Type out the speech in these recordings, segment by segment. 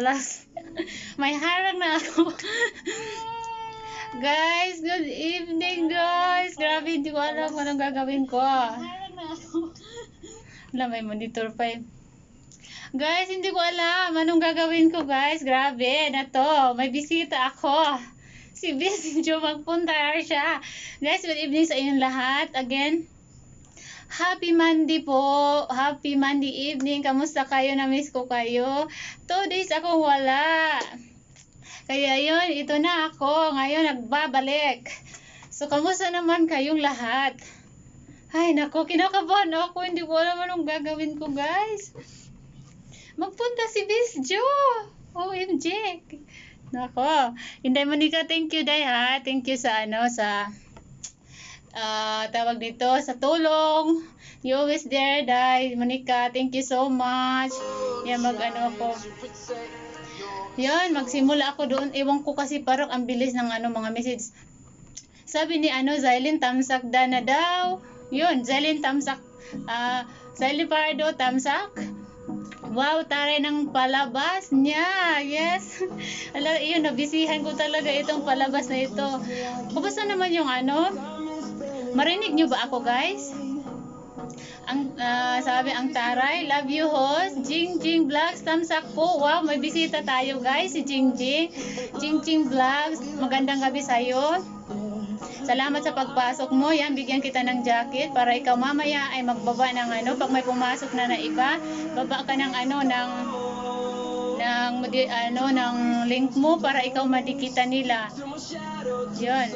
alas. May harang na ako. Guys, good evening guys. Grabe, hindi ko alam kung anong gagawin ko. Wala, may monitor pa eh. Guys, hindi ko alam anong gagawin ko guys. Grabe, na to. May bisita ako. Si Bisjo, magpunta siya. Guys, good evening sa inyong lahat. Again, happy Monday po. Happy Monday evening. Kamusta kayo? Na-miss ko kayo. 2 days akong wala. Kaya yun, ito na ako. Ngayon, nagbabalik. So, kamusta naman kayong lahat? Ay, nako, kinakabahan ako. Hindi ko alam anong gagawin ko, guys. Magpunta si Bisjo. OMG. Nako. Inday Monica, thank you, Day, ha. Thank you sa, tawag dito, sa tulong. You always there, Day. Monica, thank you so much. Yan, ako. Yan, magsimula ako doon. Ewan ko kasi parang ang bilis ng mga message. Sabi ni Zylin, tamsak na daw. Yun, Zylin tamsak. Zylin Pardo, tamsak. Wow, taray ng palabas niya. Yes. Alam, yun, nabisihan ko talaga itong palabas na ito. Kumusta naman yung marinig nyo ba ako, guys? Sabi ang taray, love you host, Jingjing Vlogs, tamsak po. Wow, may bisita tayo guys, si Jingjing. Jingjing Vlogs, magandang gabi sa'yo. Salamat sa pagpasok mo. Yan, bigyan kita ng jacket para ikaw mamaya ay magbaba ng pag may pumasok na iba, baba ka ng ng link mo para ikaw madikitan nila. Yun.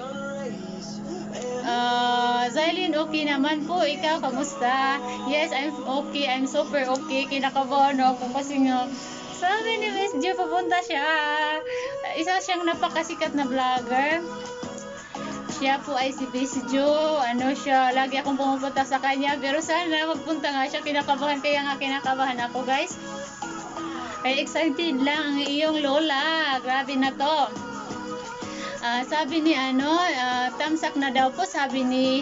Zylin, okay naman po. Ikaw, kamusta? Yes, I'm okay. I'm super okay. Kinakabahan ako kasi nga sabi ni Miss Jeff, papunta siya. Isa siyang napakasikat na vlogger. Siya po ay si Bisjo. Siya, lagi akong pumupunta sa kanya. Pero sana magpunta nga siya. Kinakabahan, kaya nga kinakabahan ako, guys. Kaya excited lang ang iyong lola. Grabe na to. Sabi ni tamsak na daw po. Sabi ni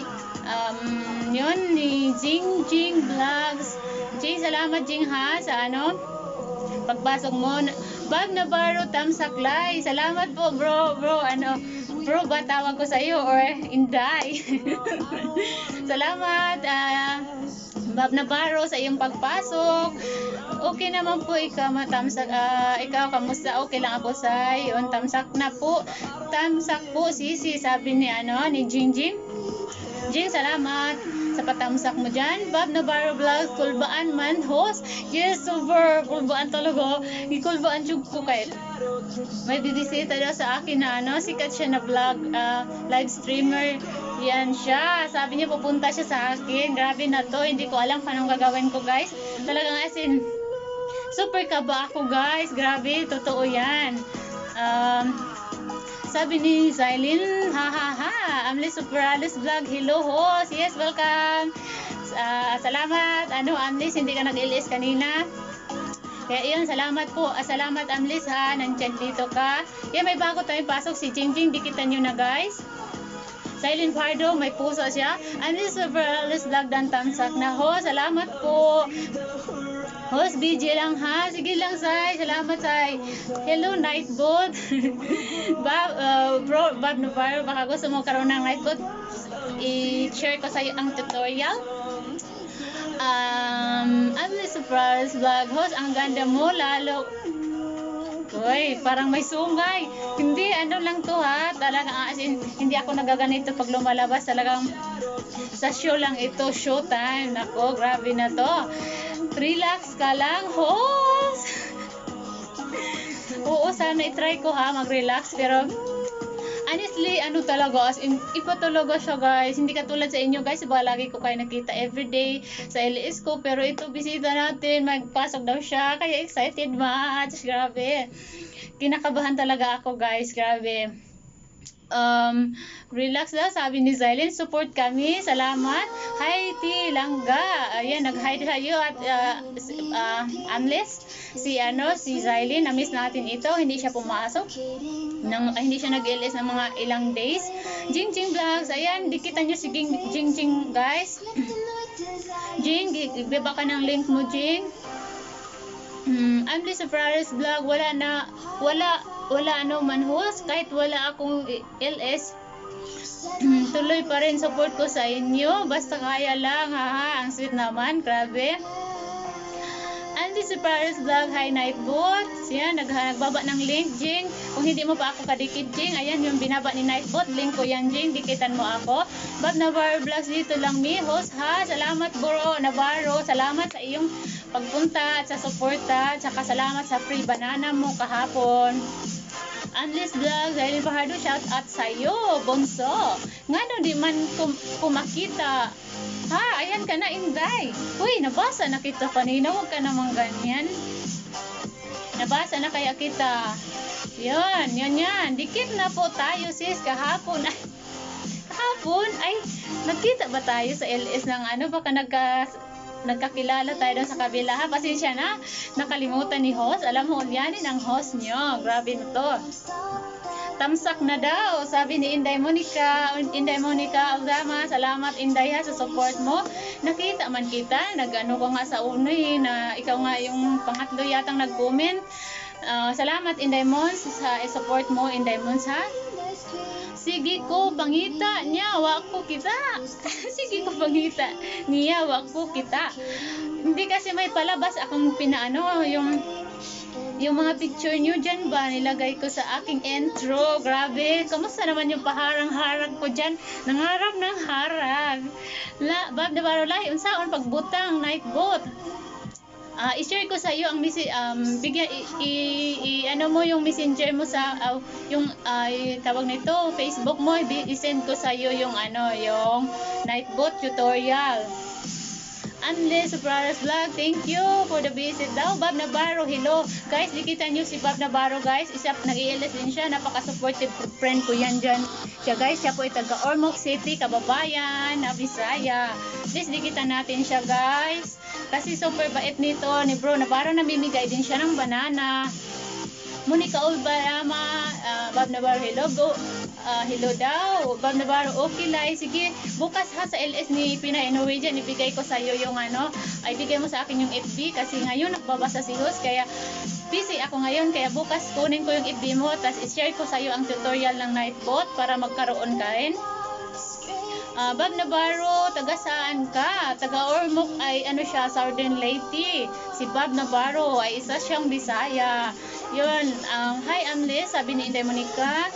ni Jingjing Vlogs. Jing, salamat Jing ha sa pagpasok mo. Bob Navarro, tamsak lay. Salamat po bro. Bro ba tawag ko sa iyo or Inday? Salamat Bob Navarro sa iyong pagpasok. Okay naman po ikaw, matamsak. Ikaw, kamusta? Okay lang ako sa yun. Tamsak na po. Tamsak po, sisi. Sabi ni Jingjing. Jing, salamat sa patamsak mo dyan. Bob Navarro Vlogs, kulbaan man host. Yes, super. Kulbaan talaga. Ikulbaan yung ko kahit. May bibisita daw sa akin na sikat siya na vlog, live streamer. Yan siya. Sabi niya pupunta siya sa akin. Grabe na to. Hindi ko alam anong gagawin ko, guys. Talagang as in, super kaba ako, guys. Grabe, totoo yan. Sabi ni Zylin, Amlis Superalis Vlog, hello host. Yes, welcome. Salamat, Amlis, hindi ka nag-ilis kanina. Kaya yun, salamat po. Salamat Amlis ha, nandyan dito ka. Yan, may bago tayong pasok si Jingjing, dikitan nyo na guys. Zylin Pardo, may puso siya. Amlis Superalis Vlog, dan tamsak na ho. Salamat po. Host, BJ lang ha. Sige lang, Sai. Salamat, Sai. Hello, Nightbot. Bob Navarro, baka gusto mo karoon ng Nightbot. I-share ko sa'yo ang tutorial. I'm the surprise vlog host. Ang ganda mo, lalo. Uy, parang may sungay. Hindi, lang to ha. Talagang, as in, hindi ako nagaganito pag lumalabas. Talagang, sa show lang ito. Showtime. Nako, grabe na to. Relax ka lang, host. Oo, sana i-try ko ha, mag-relax. Pero, honestly, talaga, as in, iba talaga siya, guys. Hindi katulad sa inyo, guys. Diba, lagi ko kayo nakita everyday sa LS ko. Pero ito, bisita natin. Magpasok daw siya. Kaya excited, match. Grabe. Kinakabahan talaga ako, guys. Grabe. Relax daw, sabi ni Zylin. Support kami. Salamat. Hi, T. Langga. Ayan, nag-hi sa'yo at Amles. Si Zylin. Na-miss natin ito. Hindi siya pumasok. Hindi siya nag-LS ng mga ilang days. Jingjing Vlogs. Ayan, dikitan nyo si Jingjing, guys. Jing, beba ka ng link mo, Jing. I'm Lisa Flores Vlog. Wala ano man host. Kahit wala akong LS, tuloy pa rin support ko sa inyo. Basta kaya lang, haha. Ang sweet naman, grabe. Andy si Paris Vlog, hi Nightbot. Yan, nagbaba ng link, Jing. Kung hindi mo pa ako kadikit, Jing, ayan yung binaba ni Nightbot. Link ko yan, Jing. Dikitan mo ako. Bob Navarro Vlogs, dito lang mi. Host ha. Salamat bro, Navarro. Salamat sa iyong pagpunta at sa suporta. At saka salamat sa free banana mo kahapon. Unless Vlogs, Aileen Fajardo, shout out sa'yo, Bonso. Nga no, di man kumakita. Ha, ayan ka na, Inday. Uy, nabasa na kita kanina. Huwag ka namang ganyan. Nabasa na kaya kita. Yan. Dikit na po tayo, sis. Kahapon, ay, nagkita ba tayo sa LS ng ano? Baka nagkakilala tayo doon sa kabila. Ha, pasensya na. Nakalimutan ni host. Alam mo, ulyanin ang host nyo. Grabe na to. Tamsak na daw, sabi ni Inday Monica Aldama. Salamat Inday ha sa support mo. Nakita man kita, nag-ano ko nga sa unoy na ikaw nga yung pangatlo yatang nag-comment. Salamat Inday Mons sa support mo, Inday Mons ha. Sige ko pangita niya, wak ko kita. Sige ko pangita niya, wak ko kita. Hindi kasi may palabas akong pinaano yung mga picture nyo dyan ba, nilagay ko sa aking intro. Grabe, kamusta naman yung paharang-harang ko dyan? Nangarap ng harag. Bob Navarro Lai, unsaon pagbutang Nightbot. I-share ko sa iyo ang ano mo yung messenger mo sa yung tawag nito, Facebook mo, i-send ko sa iyo yung yung Nightbot tutorial. Unless Sopranos Vlog, thank you for the visit daw. Bob Navarro, hello. Guys, dikita nyo si Bob Navarro, guys. Nag-i-LS din siya. Napaka-supportive friend ko yan dyan. Siya, guys, siya po ay taga Ormoc City, Kababayan, Bisaya. Please, dikita natin siya, guys. Kasi super bait nito ni Bro Navarro. Namimigay din siya ng banana. Monica Olbayama, Bob Navarro, hello. Hello daw. Bob Navarro, okay lai. Sige, bukas ha sa LS ni Pinay Norwegian, ibigay ko sa iyo yung ibigay mo sa akin yung FB kasi ngayon nagbabasa si host kaya busy ako ngayon kaya bukas kunin ko yung FB mo tapos i-share ko sa iyo ang tutorial ng Nightbot para magkaroon ka rin. Bob Navarro, taga saan ka? Taga Ormoc ay siya, Southern Leyte. Si Bob Navarro ay isa siyang Bisaya. Yun, hi Amlis, sabi ni Inday Monica.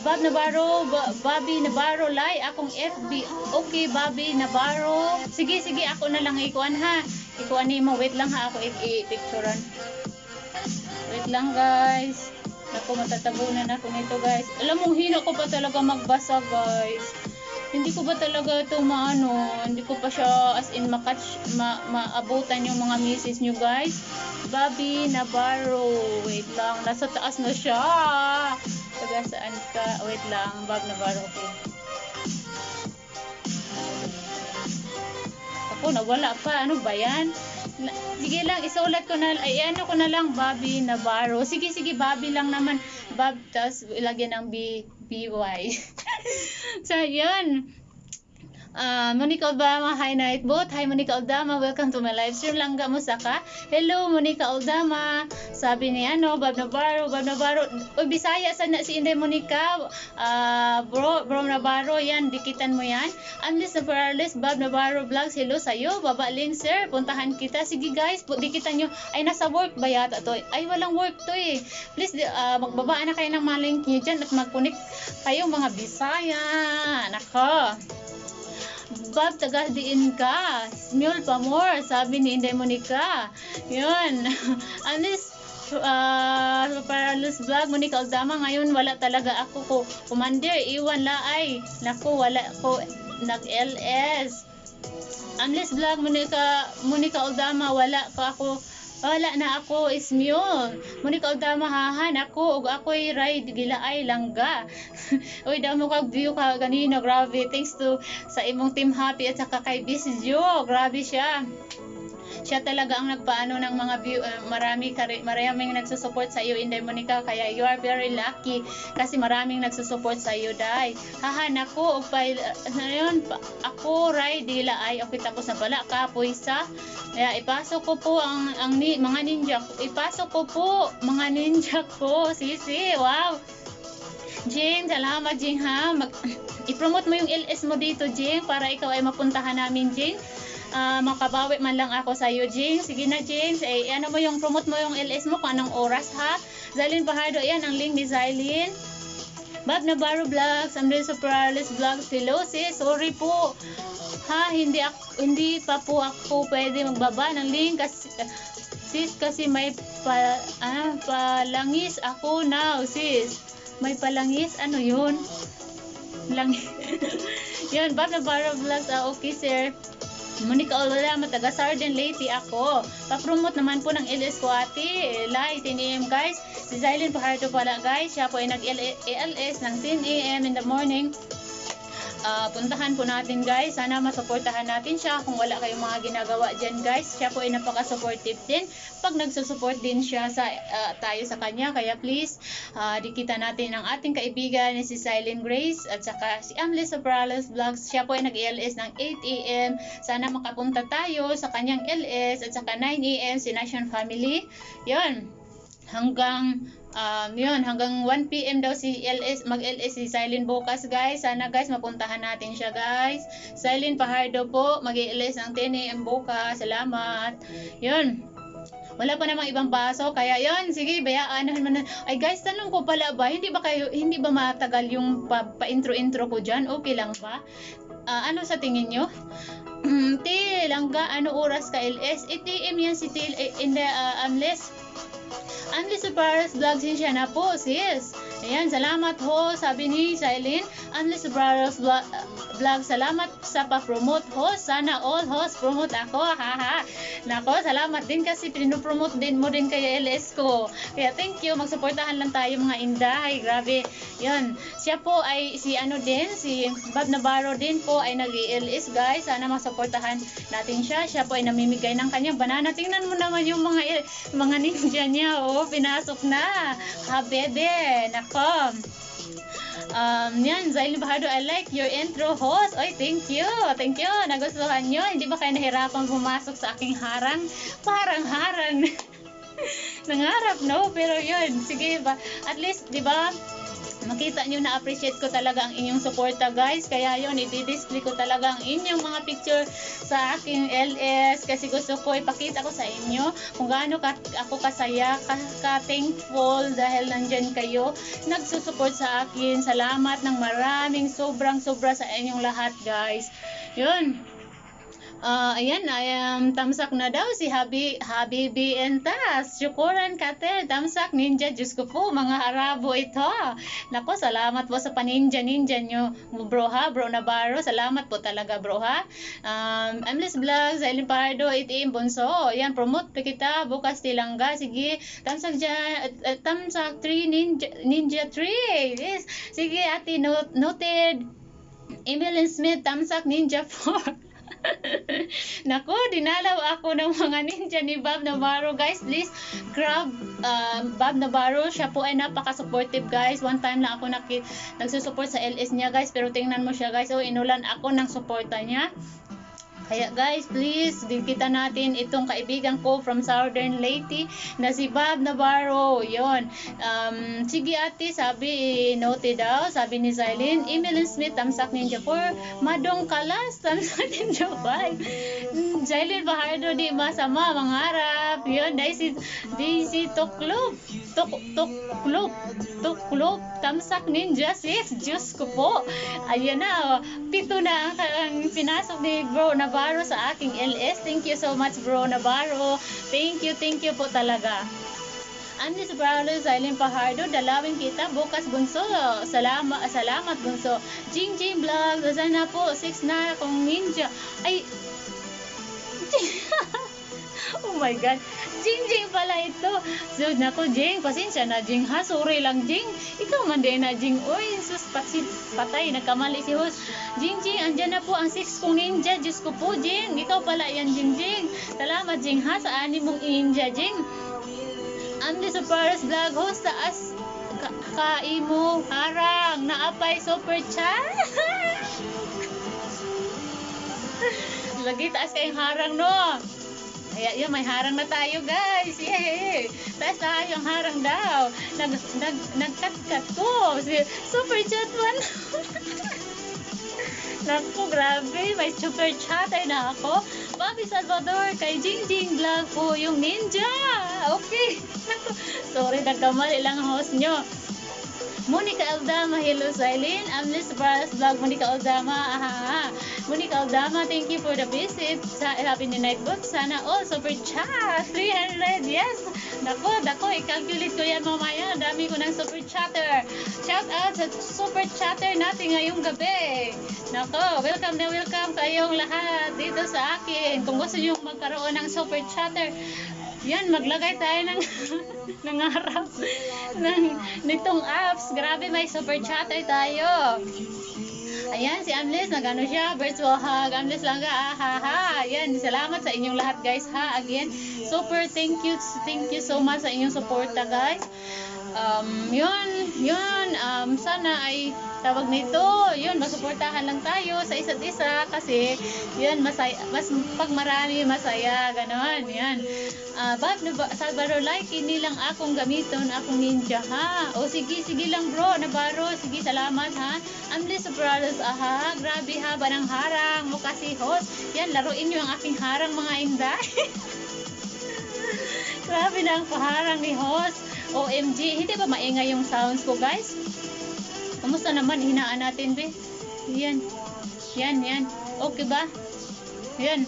Bob Navarro, Bobby Navarro, Lai, akong FB. Okay, Bobby Navarro. Sige, ako na lang ikuan ha. Ikuan ni mo, wait lang ha, ako i-picturean. Wait lang guys. Ako, matatabunan ako nito guys. Alam mo, hina ko pa talaga magbasa guys. Hindi ko ba talaga ito hindi ko pa siya as in maabutan yung mga misis nyo guys. Bobby Navarro, wait lang, nasa taas na siya. Taga saan ka? Wait lang, Bob Navarro, okay. Ako, nawala pa, ano ba yan? Sige lang, isulat ko na, ko na lang, Bobby Navarro. Sige, Bobby lang naman. Bob, tapos ilagyan ng BY. So, yun. Monica Aldama, hi Nightbot. Hi Monica Aldama, welcome to my live stream. Langga mo saka. Hello Monica Aldama. Sabi ni Bob Navarro. Uy, Bisaya sana si Inday Monica. Bro Navarro, yan, dikitan mo yan. Unless na Perales, Bob Navarro Vlogs, hello sa'yo. Baba link sir, puntahan kita. Sige guys, dikitan nyo. Ay, nasa work ba yata to? Ay, walang work to eh. Please, magbabaan na kayo ng mga link nyo dyan at mag-connect kayong mga Bisaya. Nako. Bob, taga diin ka. Smule pa more, sabi ni Inday Monica. Yun. Anis, Paralos Vlog, Monica Aldama, ngayon wala talaga ako ko. Commander, iwan laay. Naku, wala ko nag-LS. Unless Vlog, Monica Aldama, wala na ako is mule. Monica Aldama, hahan ako ug ako'y ride gilaay langga. Uy, damo kag view ka ganina, grabe. Thanks to sa imong Team Happy at saka kay Bisjo, grabe siya. Siya talaga ang nagpaano ng mga view, maraming nagsusupport sa iyo, Inday Monica, kaya you are very lucky kasi maraming nagsusupport sa iyo, day. Haha, nako, yun, ako, Ray, dila ay, okay, tapos na pala, kapoy sa, kaya ipasok ko po mga ninja, ipasok ko po, mga ninja ko, sisi, wow. Jing, salamat Jing ha. I-promote mo yung LS mo dito, Jing, para ikaw ay mapuntahan namin, Jing. Makabawi man lang ako sa iyo, Jing. Sige na, Jing. Ano mo yung promote mo yung LS mo kung anong oras ha. Zylene Fajardo, yan ang link ni Zylene. Bob Navarro Vlogs, Andres Sopralis Vlogs. Hello sis, sorry po. Ha, hindi pa po ako pwede magbaba ng link kasi sis, kasi may palangis ako now, sis. May palangis, ano yun? Langis. Yun, Bob Navarro Vlogs, okay sir. Monica Olala, taga Sarden Leyte ako. Pa-promote naman po ng LS ko ate. Live 10 AM guys. Si Zylene Fajardo pala guys. Siya po ay nag-LS ng 10 AM in the morning. Puntahan po natin guys, sana masuportahan natin siya kung wala kayong mga ginagawa dyan guys. Siya po ay napaka-supportive din pag nagsusupport din siya tayo sa kanya, kaya please dikita natin ang ating kaibigan ni si Silent Grace at saka si Amles Sopralis Vlogs. Siya po ay nag-LS ng 8 AM, sana makapunta tayo sa kanyang LS at saka 9 AM si Nation Family. Yun, hanggang 1 PM daw si mag-LS si Silent bukas guys. Sana guys mapuntahan natin siya guys. Zylene Fajardo po mag-LS ng 10 AM bukas. Salamat. Yun. Wala pa namang ibang baso kaya yun, sige bayaan naman. Ay guys, tanong ko pala ba, hindi ba matagal yung pa-intro ko diyan? Okay lang ba? Ano sa tingin nyo? Langga, ano oras ka LS? 8 AM yan si in the Amles Sopralis Vlogs siya na po, sis. Ayan, salamat ho, sabi ni Zylene. Amles Sopralis Vlogs, salamat sa pa-promote ho. Sana all host promote ako, haha. Nako, salamat din kasi pinopromote din mo din kay LS ko. Kaya thank you, magsuportahan lang tayo mga inday. Grabe, yun. Siya po ay si Bob Navarro din po ay nag-LS guys. Sana masuportahan natin siya. Siya po ay namimigay ng kanyang banana. Tingnan mo naman yung mga ninja niya, oh, pinasok na. Habebe, nako. Yan, Zylene Fajardo, I like your intro host. Oy, thank you. Thank you. Nagustuhan nyo. Hindi ba kayo nahirapan pumasok sa aking harang? Parang harang. Nangarap, no? Pero yun, sige ba? At least, di ba? Makita nyo na appreciate ko talaga ang inyong suporta guys, kaya yun, i-display ko talaga ang inyong mga picture sa aking LS kasi gusto ko ipakita ko sa inyo kung gaano ako kasaya, ka-thankful dahil nandyan kayo nagsusupport sa akin. Salamat ng maraming sobra sa inyong lahat guys. Yun. Ayan, tamsak na daw si Habibi Entas. Syukuran kate, tamsak ninja. Diyos ko po, mga Arabo ito. Nako, salamat po sa paninja nyo, bro ha, bro Navarro. Salamat po talaga bro ha. Amles Vlogs, Zylene Fajardo, 8 AM Bunso. Ayan, promote pa kita, bukas tilangga. Sige, tamsak dyan, tamsak 3 ninja 3. Yes. Sige ate, noted. Emily Smith, tamsak ninja 4. Nako, dinalaw ako ng mga ninja ni Bob Navarro guys. Please grab Bob Navarro. Siya po ay napaka-supportive guys. One time lang ako nagsusupport sa LS niya guys, pero tingnan mo siya guys, oh, inulan ako ng suporta niya. Kaya guys, please, dikita natin itong kaibigan ko from Southern Leyte na si Bob Navarro. Yun. Sige ate, sabi, note daw, sabi ni Zylene. Emily Smith, tamsak ninja 4. Madong Kalas, tamsak ninja 5. Zylene Fajardo, di masama, mangarap. Yun, Daisy Tuklop, tamsak ninja 6. Diyos ko po. Ayan na, 7 na ang pinasok ni Bro Navarro sa aking LS. Thank you so much Bro Navarro. Thank you po talaga. Amles Sopralis, Zylene Fajardo, dalawin kita bukas Bunso. Salamat Bunso. Jing Vlogs, sana po 6 na akong ninja. Ay Oh my God. Jing pala ito. So, nako, Jing. Pasensya na, Jing, ha? Sorry lang, Jing. Ikaw man din na, Jing. Uy, sus, patay. Nagkamali si host. Jing, andyan na po ang 6 kong ninja. Diyos ko po, Jing. Ikaw pala yan, Jing. Salamat, Jing, ha? Sa 6 mong ninja, Jing. Amli sa Paris Vlog host. Taas kaimo. Harang. Naapay super chat. Lagi taas kayong harang, no? Ayan, may harang na tayo, guys. Yay! Taas tayo ang harang daw. Nagkat-kat ko. Super chat man. Naku, grabe. May super chat ay na ako. Bobby Salvador, kay Jing Vlog po yung ninja. Okay. Sorry, nagkamali lang ang host nyo. Monica Aldama, hello Silene. Amlis Paras Vlog, Monica Aldama. Monica Aldama, thank you for the visit. Happy ni Nightbook. Sana all super chat. 300, yes. Dako, i-calculate ko yan mamaya. Dami ko ng super chatter. Shout out sa super chatter natin ngayong gabi. Nako, welcome kayong lahat dito sa akin. Kung gusto nyo magkaroon ng super chatter, yan, maglagay tayo ng nangarap nitong apps. Grabe, may super chatter tayo. Ayan, si Amlis, nagano siya, virtual hug. Amlis lang ka, Ayan, salamat sa inyong lahat, guys, ha. Again, super thank you so much sa inyong suporta, guys. Sana ay tawag nito, masuportahan lang tayo sa isa't isa kasi masaya, mas pag marami masaya, ganon, yan. Salvador, like, hindi lang akong gamiton, akong ninja, ha. O sige lang bro, Navarro, sige, salamat, ha. Amli Sopranos, grabe haba ng harang mo kasi host. Yan, laruin nyo ang aking harang, mga inday. Grabe na ang paharang ni host. OMG, hindi ba maingay yung sounds ko, guys? Kamusta naman? Hinaan natin, be. Yan. Okay ba? Yan.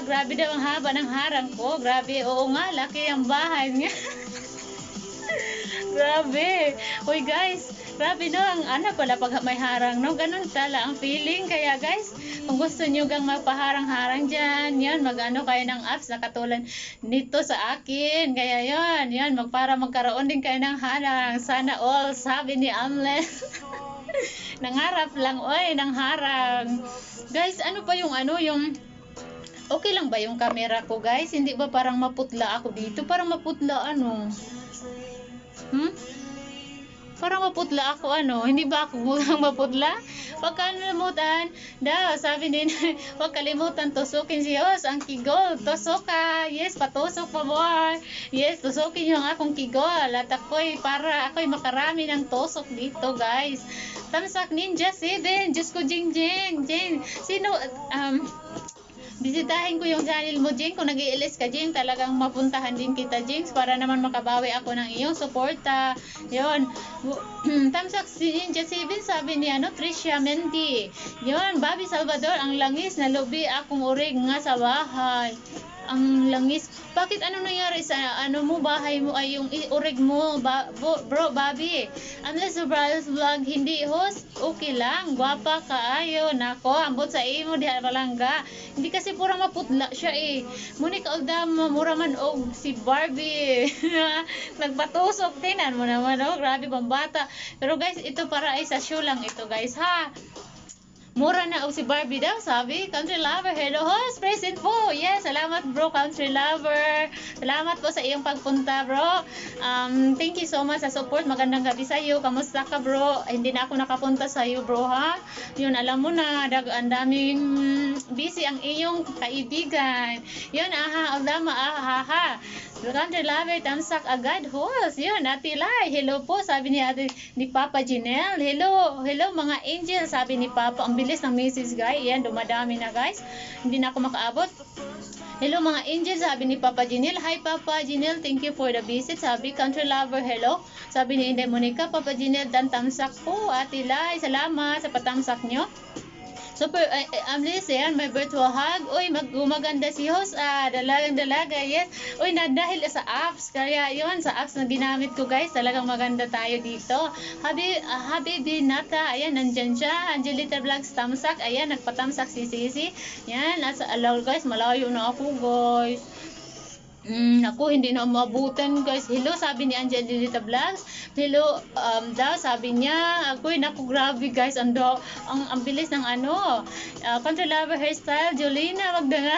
Grabe daw ang haba ng harang ko. Grabe. Oo nga, laki ang bahay niya. Grabe. Uy, guys. Grabe, no? Ang pala pag may harang, no? Ganun tala ang feeling. Kaya, guys, kung gusto nyo gang magpaharang-harang dyan, mag-ano kayo ng apps na katulad nito sa akin. Kaya, para magkaroon din kayo ng harang. Sana all, sabi ni Amles. Nangarap lang, ng harang. Guys, ano pa yung okay lang ba yung camera ko, guys? Hindi ba parang maputla ako dito? Parang maputla, Parang maputla ako, Hindi ba ako mukhang maputla? Huwag kalimutan daw, sabi din, huwag kalimutan tusukin si host, ang kigol. Tusok ka. Yes, patusok pa more. Yes, tusukin yung akong kigol. At ako'y makarami ng tusok dito, guys. Tamsak Ninja 7. Diyos ko, Jing. Sino, bisitahin ko yung channel mo, Jing. Kung nag-i-LS ka, Jing, talagang mapuntahan din kita, Jing, para naman makabawi ako ng iyong suporta. Yun. Tamsak si Ninja 7, sabi ni Tricia Mendy. Yun, Bobby Salvador, ang langis na lubi akong urig nga sa bahay. Ang langis. Bakit nangyari sa bahay mo ay yung urig mo, bro, Bobby? Unless Sobranos Vlog, hindi host, okay lang. Gwapa ka, ayo. Nako, ambot sa imo, diha palangga. Hindi kasi pura maputla siya, Monica Aldama, mura man si Barbie. Nagpatusok, tinan mo naman, grabe bambata. Pero guys, ito para ay sa show lang ito, guys, ha. Mura na si Barbie daw, sabi. Country Lover, hello host, present po. Yes, salamat bro, Country Lover. Salamat po sa iyong pagpunta, bro. Thank you so much sa support. Magandang gabi sa iyo. Kamusta ka, bro? Hindi na ako nakapunta sa iyo, bro, ha? Yun, alam mo na, ang daming busy ang iyong kaibigan. Yun, Aldama, Country Lover, tamsak agad, host. Yun, Ate Lai, hello po, sabi ni Papa Janelle. Hello mga angel, sabi ni Papa. Ang bilis ng message, guys. Yan, dumadami na, guys. Hindi na ako makaabot. Hello mga angel, sabi ni Papa Janelle. Hi Papa Janelle, thank you for the visit. Sabi Country Lover, hello. Sabi ni Inday Monica, Papa Janelle, dan tamsak po. Ate Lai, salamat sa patamsak nyo. Super, Amlis, yan, may virtual hug. Uy, gumaganda si host. Dalagang dalaga, yes. Uy, dahil sa apps. Kaya yon sa apps na ginamit ko, guys. Talagang maganda tayo dito. Habi Binata, ayan, nandyan siya. Angelita Vlogs, tamsak. Ayan, nagpatamsak si Sisi. Yan, nasa alaw, guys. Malayo na ako, guys. Ako, hindi na mabutan, guys. Hello, sabi ni Angelita Vlogs. Hello, daw, sabi niya. Naku, grabe, guys. Ang bilis ng Contra Lover Hairstyle. Jolina, wag na nga.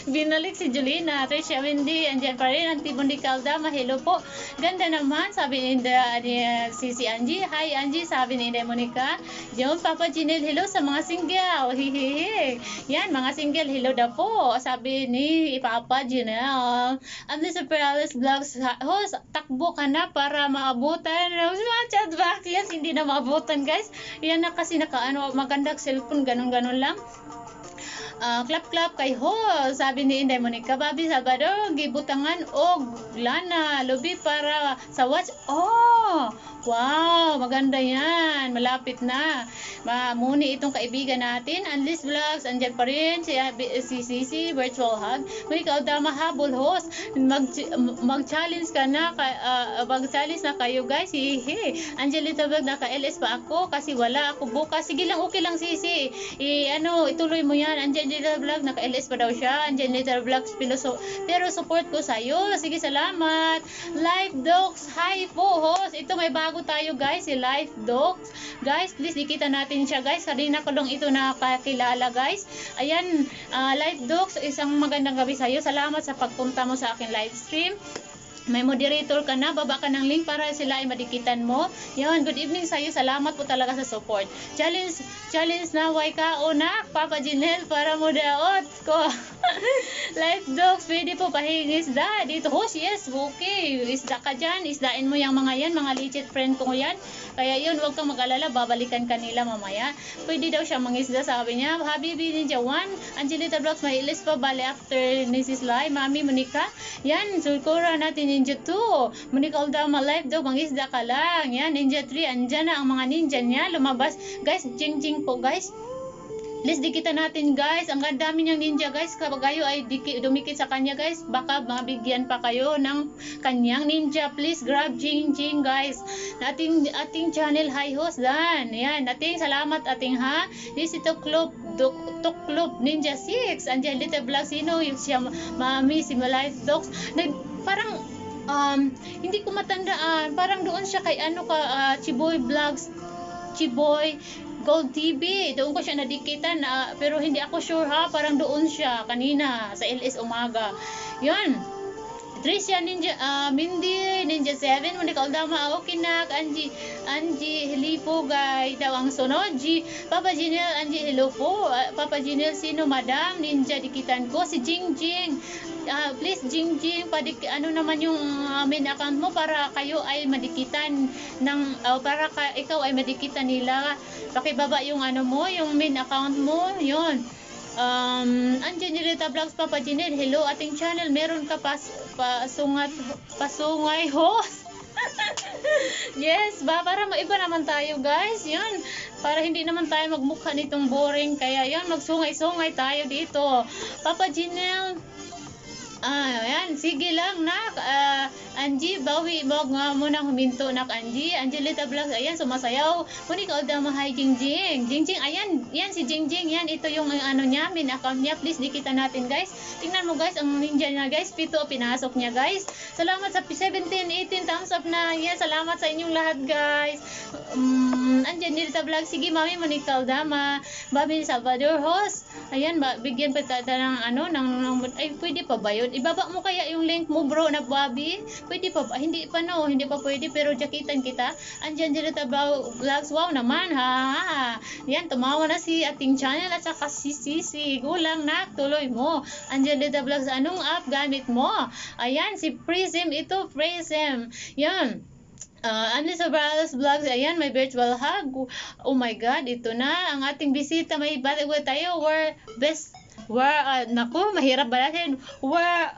Binalik si Jolina. Tricia Wendy, andyan pa rin. Antibon di Caldama, hello po. Ganda naman, sabi ni si Angie. Hi, Angie, sabi ni Inday Monica. John, Papa Jinel, hello sa mga single. Hihihi. Yan, mga single, hello daw po. Sabi ni Papa Jinel. Amlis Perales Vlogs, host, takbo ka na para maabutan. Chat back, yes, hindi na maabutan, guys. Yan na kasi maganda cellphone, ganun-ganun lang. Clap kay ho, sabi ni Inday Monica. Babi Sabado, gibutangan og lana, lubi para sa watch. Wow, maganda yan. Malapit na. Muni itong kaibigan natin. Anlis Vlogs, andyan pa rin. Si Sisi, virtual hug. May kaudama habol host. Mag-challenge ka na. Mag-challenge na kayo, guys. Hihi. Angelita Vlog, naka-LS pa ako kasi wala ako bukas. Sige lang, okay lang, Sisi. Ituloy mo yan. Angelita Vlog, naka-LS pa daw siya. Angelita Vlogs, pero support ko sa'yo. Sige, salamat. Live Docs, hi po, host. Ito may bago tayo, guys, si Live Docs. Guys, please ikita natin siya, guys. Kanina ko lang ito nakakilala, guys. Ayan, Live Docs, isang magandang gabi sa'yo. Salamat sa pagpunta mo sa akin live stream. May moderator ka na, baba ka ng link para sila ay madikitan mo. Yan, good evening sa iyo. Salamat po talaga sa support. Challenge na way ka o na, Papa Jinel, para mo daot ko. Live Dogs, pwede po pahingi isda. Dito, host, yes, okay. Isda ka dyan, isdain mo yung mga yan, mga legit friend ko yan. Kaya yun, huwag kang mag-alala, babalikan kanila mamaya. Pwede daw siya mangisda, sabi niya. Habibi Ninja 1, Angelita Vlogs, may ilis pa bali after Mrs. Lai, Mami Monica. Yan, sulkura natin Ninja 2. Monica Aldama Live daw, mangisda ka lang. Yan, Ninja 3, andyan na ang mga ninja niya. Lumabas. Guys, jing po, guys. Please dikitan natin, guys. Ang dami niyang ninja, guys. Kapag kayo ay dumikit sa kanya, guys, baka mabigyan pa kayo ng kanyang ninja. Please grab Jing, guys. Ating channel, hi host, dan. Yan, salamat ating ha. This is Tuklub Ninja 6. Angelita Vlog, sino yung siya, Mami, si Live Dogs. Parang, hindi ko matandaan. Parang doon siya kay Chiboy Vlogs, Chiboy Gold TV. Doon ko siya nadikitan, pero hindi ako sure ha. Parang doon siya kanina sa LS Umaga. Yan. Tricia Ninja, Mindy Ninja 7, Monica Aldama, Okinak, Angie, hello po, guys. Daw ang sunod, Papa Jinel, Angie, hello po. Papa Jinel, sino, Madam Ninja, dikitan ko. Si Jing. Please, Jing, naman yung main account mo para kayo ay madikitan para ikaw ay madikitan nila. Pakibaba yung yung main account mo, yun. Angelita Vlogs, Papa Jinel, hello, ating channel, meron ka pasungay host. Yes, para maiba naman tayo, guys. Yun, para hindi naman tayo magmukha nitong boring. Kaya yun, magsungay-sungay tayo dito. Papa Jinel, ayan, sige lang, nak. Angie, bawi, wag nga muna huminto, nak, Angie. Angelita Vlogs, ayan, sumasayaw. Monica Aldama, hi, Jing. Ayan, yan, si Jing. Yan, ito yung niya, main account niya. Please, dikita natin, guys. Tingnan mo, guys, ang ninja niya, guys. 7, pinasok niya, guys. Salamat sa 17, 18 thumbs up na. Yan, salamat sa inyong lahat, guys. Angelita Vlogs, sige, Mami, Monica Aldama. Babi Salvador, host. Ayan, bigyan pa tayo ng ay, pwede pa ba yun? Ibaba mo kaya yung link mo, bro, na Bobby? Pwede pa ba? Hindi pa pwede, pero jakitan kita. Angelita Vlogs, wow naman, ha. Yan, tumawa na si ating channel at saka si Sisi. Gulang, nak, tuloy mo. Angelita Vlogs, anong app gamit mo? Ayan, si Prism, ito, Prism. Yan. Angelita Vlogs, ayan, may virtual hug. Oh my God, ito na ang ating bisita. May balik tayo. Naku, mahirap ba natin? Where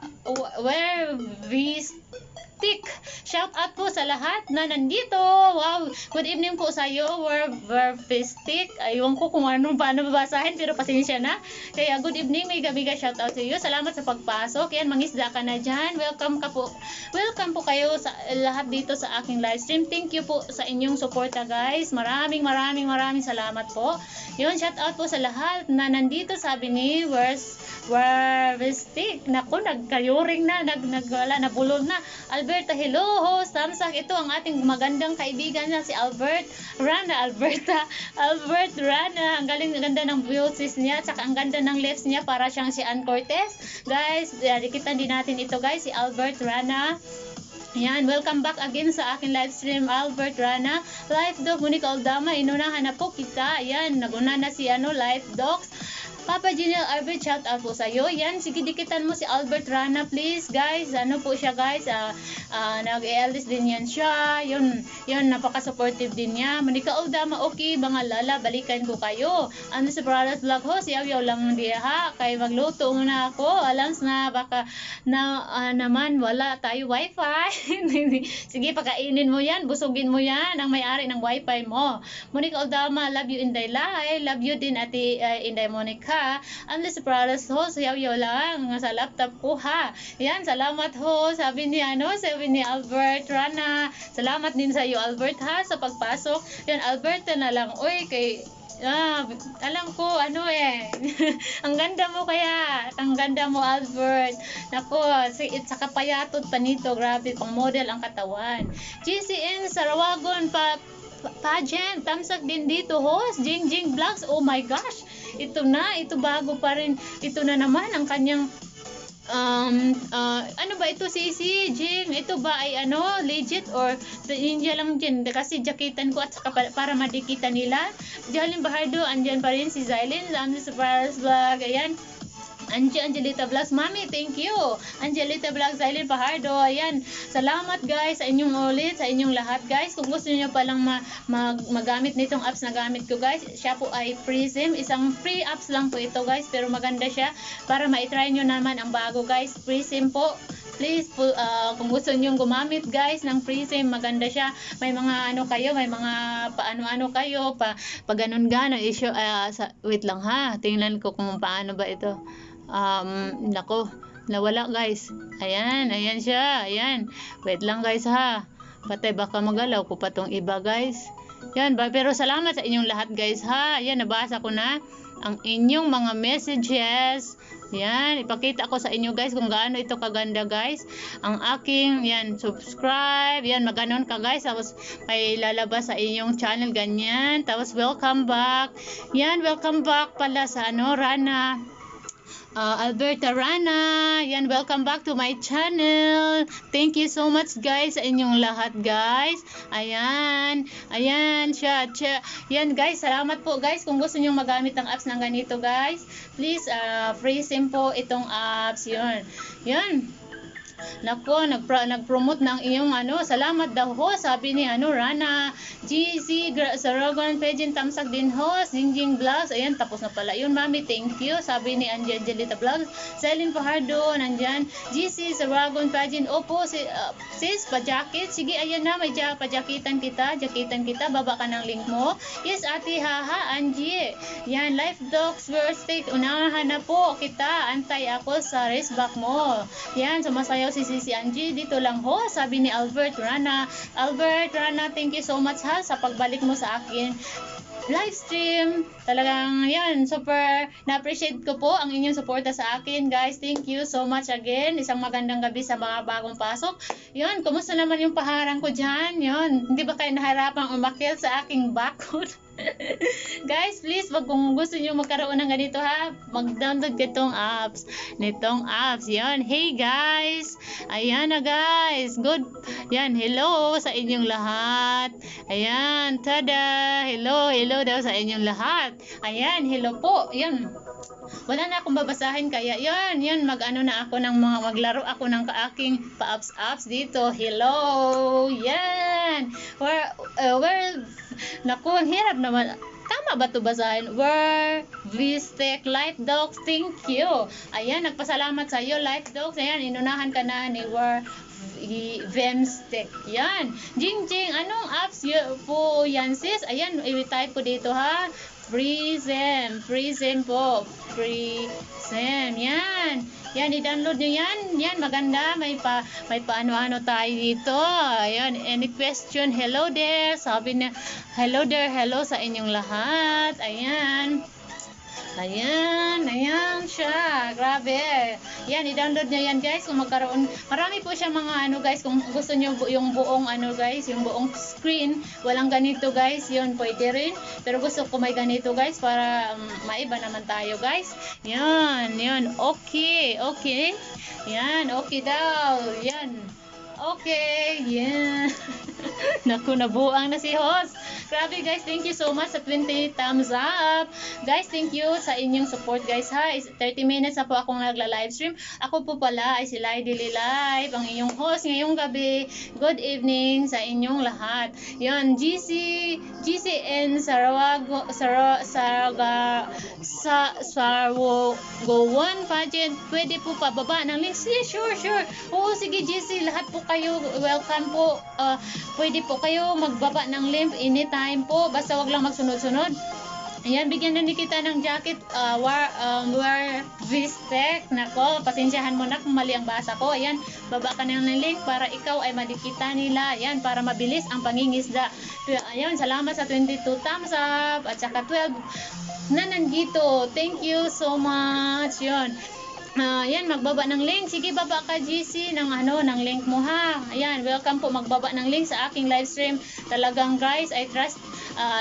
Vistic. Shout out po sa lahat na nandito. Wow, good evening po sa iyo, Vistic. Aywan ko kung paano babasahin, pero pasensya na. Kaya good evening, may gabiga shout out sa iyo. Salamat sa pagpasok. Yan, mangisda ka na dyan. Welcome po kayo sa lahat dito sa aking live stream. Thank you po sa inyong suporta, guys. Maraming salamat po. Yun, shout out po sa lahat na nandito. Sabi ni Vistic. Naku, nagkayuring na, nabulol na. Alberta, hello host. Tamsak, ito ang ating magandang kaibigan na si Albert Rana. Albert Rana. Ang ganda ng beauties niya, tsaka ang ganda ng lips niya, para siyang si Ann Cortez. Guys, dikitan din natin ito, guys, si Albert Rana. Yan, welcome back again sa akin live stream, Albert Rana. Live Dog, Monica Aldama, inunahan na po kita. Yan, naguna na si Live Dogs. Papa Genial Albert, shout out po sa iyo. Yan, sige, dikitan mo si Albert Rana, please, guys. Ano po siya, guys? Nag-ELDS din yan siya. Yun, napaka-supportive din niya. Monica Aldama, okay, mga lala, balikan ko kayo. Ano sa Brothers Vlog Host, yaw lang diya ha. Kaya magluto muna ako. Alams na, baka naman wala tayo wifi. Sige, pakainin mo yan, busugin mo yan ang may-ari ng wifi mo. Monica Aldama, love you, Inday Lai. Love you din, Ate Inday Monica. Unless Brothers Host, yaw lang sa laptop ko ha. Yan, salamat ho. Sabi ni Albert Rana. Salamat din sa iyo, Albert, ha, sa pagpasok. Yan, Albert na lang. Uy, alam ko, ang ganda mo kaya. Ang ganda mo, Albert. Naku, saka payatot pa nito. Grabe, pang model ang katawan. GCN Sarawagon pageant. Tamsak din dito, host. Jingjing Vlogs. Oh my gosh. Ito bago pa rin. Ito na naman ang kanyang ano ba ito, Sisi Jing? Ito ba ay legit or India lang din? Kasi jaketan ko at saka para madikitan nila. Jalin Bahardo, andyan pa rin si Zylin. Sa Paras Vlog. Ayan. Angelita Vlogs, Mami, thank you. Angelita Vlogs, Zylin Pahardo. Ayan. Salamat, guys, sa inyong ulit, sa inyong lahat, guys. Kung gusto niyo palang magamit nitong apps na gamit ko, guys, siya po ay Prism. Isang free apps lang po ito, guys, pero maganda siya para ma-try nyo naman ang bago, guys. Prism po. Please, kung gusto niyo gumamit, guys, ng Prism, maganda siya. May mga may mga paano kayo, pa ganun-ganon issue. Wait lang ha, tingnan ko kung paano ba ito. Nako, nawala, guys. Ayan siya. Ayan. Wait lang, guys, ha. Patay, baka magalaw ko pa tong iba, guys. Yan, pero salamat sa inyong lahat, guys, ha. Ayan, nabasa ko na ang inyong mga messages. Yan, ipakita ko sa inyo, guys, kung gaano ito kaganda, guys. Ang aking, subscribe. Yan, maganon ka, guys. Tapos, may lalabas sa inyong channel, ganyan. Tapos, welcome back. Yan, welcome back pala sa Rana. Alberta Rana. Yan, welcome back to my channel. Thank you so much, guys, sa inyong lahat, guys. Ayan siya. Yan, guys, salamat po, guys. Kung gusto niyo magamit ng apps ng ganito, guys, please, free sim po itong apps. Yan. Nako, nag-promote ng iyong salamat daw ho, sabi ni Rana. GC Saragon Pageant, tamsak din ho. Jingjing Vlogs, ayan, tapos na pala yun, Mami, thank you, sabi ni Angelita Vlogs. Zylin Pahardo, nandyan. GC Saragon Pageant, opo, sis, pa-jacket, sige, ayan na, may pa-jacketan kita, baba ka ng link mo. Yes, ate, haha, Angie. Yan, Live Dogs Worst unahan na po kita, antay ako sa raceback mo. Yan, sumasayaw si Angie, dito lang ho, sabi ni Albert Rana. Albert Rana, thank you so much, ha, sa pagbalik mo sa akin live stream. Talagang yan, super na-appreciate ko po ang inyong suporta sa akin, guys. Thank you so much again. Isang magandang gabi sa mga bagong pasok. Yun, kumusta naman yung paharang ko dyan? Yun, hindi ba kayo naharapang umakyat sa aking backhood? Guys, please, kung gusto niyo magkaroon ng ganito, ha, mag-download nitong apps. Yan, hey guys, ayan na, guys, good. Yan, hello sa inyong lahat. Ayan, tada, hello daw sa inyong lahat. Ayan, hello po. Yan, wala na akong babasahin, kaya yan, maglaro ako ng aking pa-apps dito. Hello, yan. Naku, ang hirap naman. Tama ba ito basahin? Vistic Life Dogs, thank you. Ayan, nagpasalamat sa iyo, Life Dogs. Ayan, inunahan ka na ni Vemstick. Yan. Jing Jing, anong apps po yan sis? Ayan, i-type ko dito ha. Prism po. Prism. Yan. Yan, i-download nyo yan. Yan, maganda. May paano-ano tayo dito. Ayan, any question? Hello there. Sabi na, hello there. Hello sa inyong lahat. Ayan. Ayan siya. Grabe. Yan, i-download nyo yan guys. Kung magkaroon, marami po siya mga ano guys. Kung gusto nyo yung buong ano guys, yung buong screen, walang ganito guys, yun pwede rin. Pero gusto ko may ganito guys para maiba naman tayo guys. Yan. Okay. Yan, okay daw. Yan. Okay, yeah. Naku, nabuang na si host. Grabe guys, thank you so much sa 20 thumbs up. Guys, thank you sa inyong support guys ha. 30 minutes na po akong nagla-livestream. Ako po pala ay si Lai Dili Live, ang inyong host ngayong gabi. Good evening sa inyong lahat. Yan, GCN Saragowan pageant. Pwede po pababa ng links. Yeah, sure. Oo, sige GC, lahat po kayo welcome po. Pwede po kayo magbaba ng link anytime po, basta wag lang magsunod-sunod. Ayan, bigyan na ni kita ng jacket, war Vistec. Nako, pasensyahan mo na kung mali ang basa ko. Ayan, baba ka ng link para ikaw ay madikita nila. Ayan, para mabilis ang pangingisda. Ayan, salamat sa 22 thumbs up at saka 12 na nandito. Thank you so much. Yun. Yan, magbaba ng link. Sige, baba ka GC ng link mo ha. Ayan, welcome po magbaba ng link sa aking live stream. Talagang guys, I trust,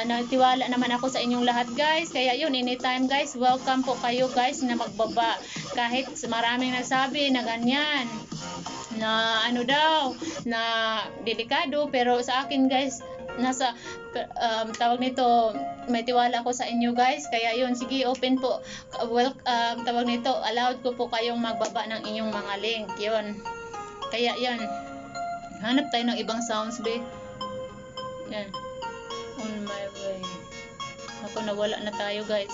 nagtiwala naman ako sa inyong lahat guys. Kaya yun, anytime guys, welcome po kayo guys na magbaba. Kahit maraming nagsabi na ganyan, na na delikado, pero sa akin guys, nasa tawag nito, may tiwala ko sa inyo guys. Kaya yun, sige, open po, tawag nito, allowed ko po kayong magbaba ng inyong mga link. Yun, kaya yan, hanap tayo ng ibang sounds be. Yan, on my way. Ako, nawala na tayo guys.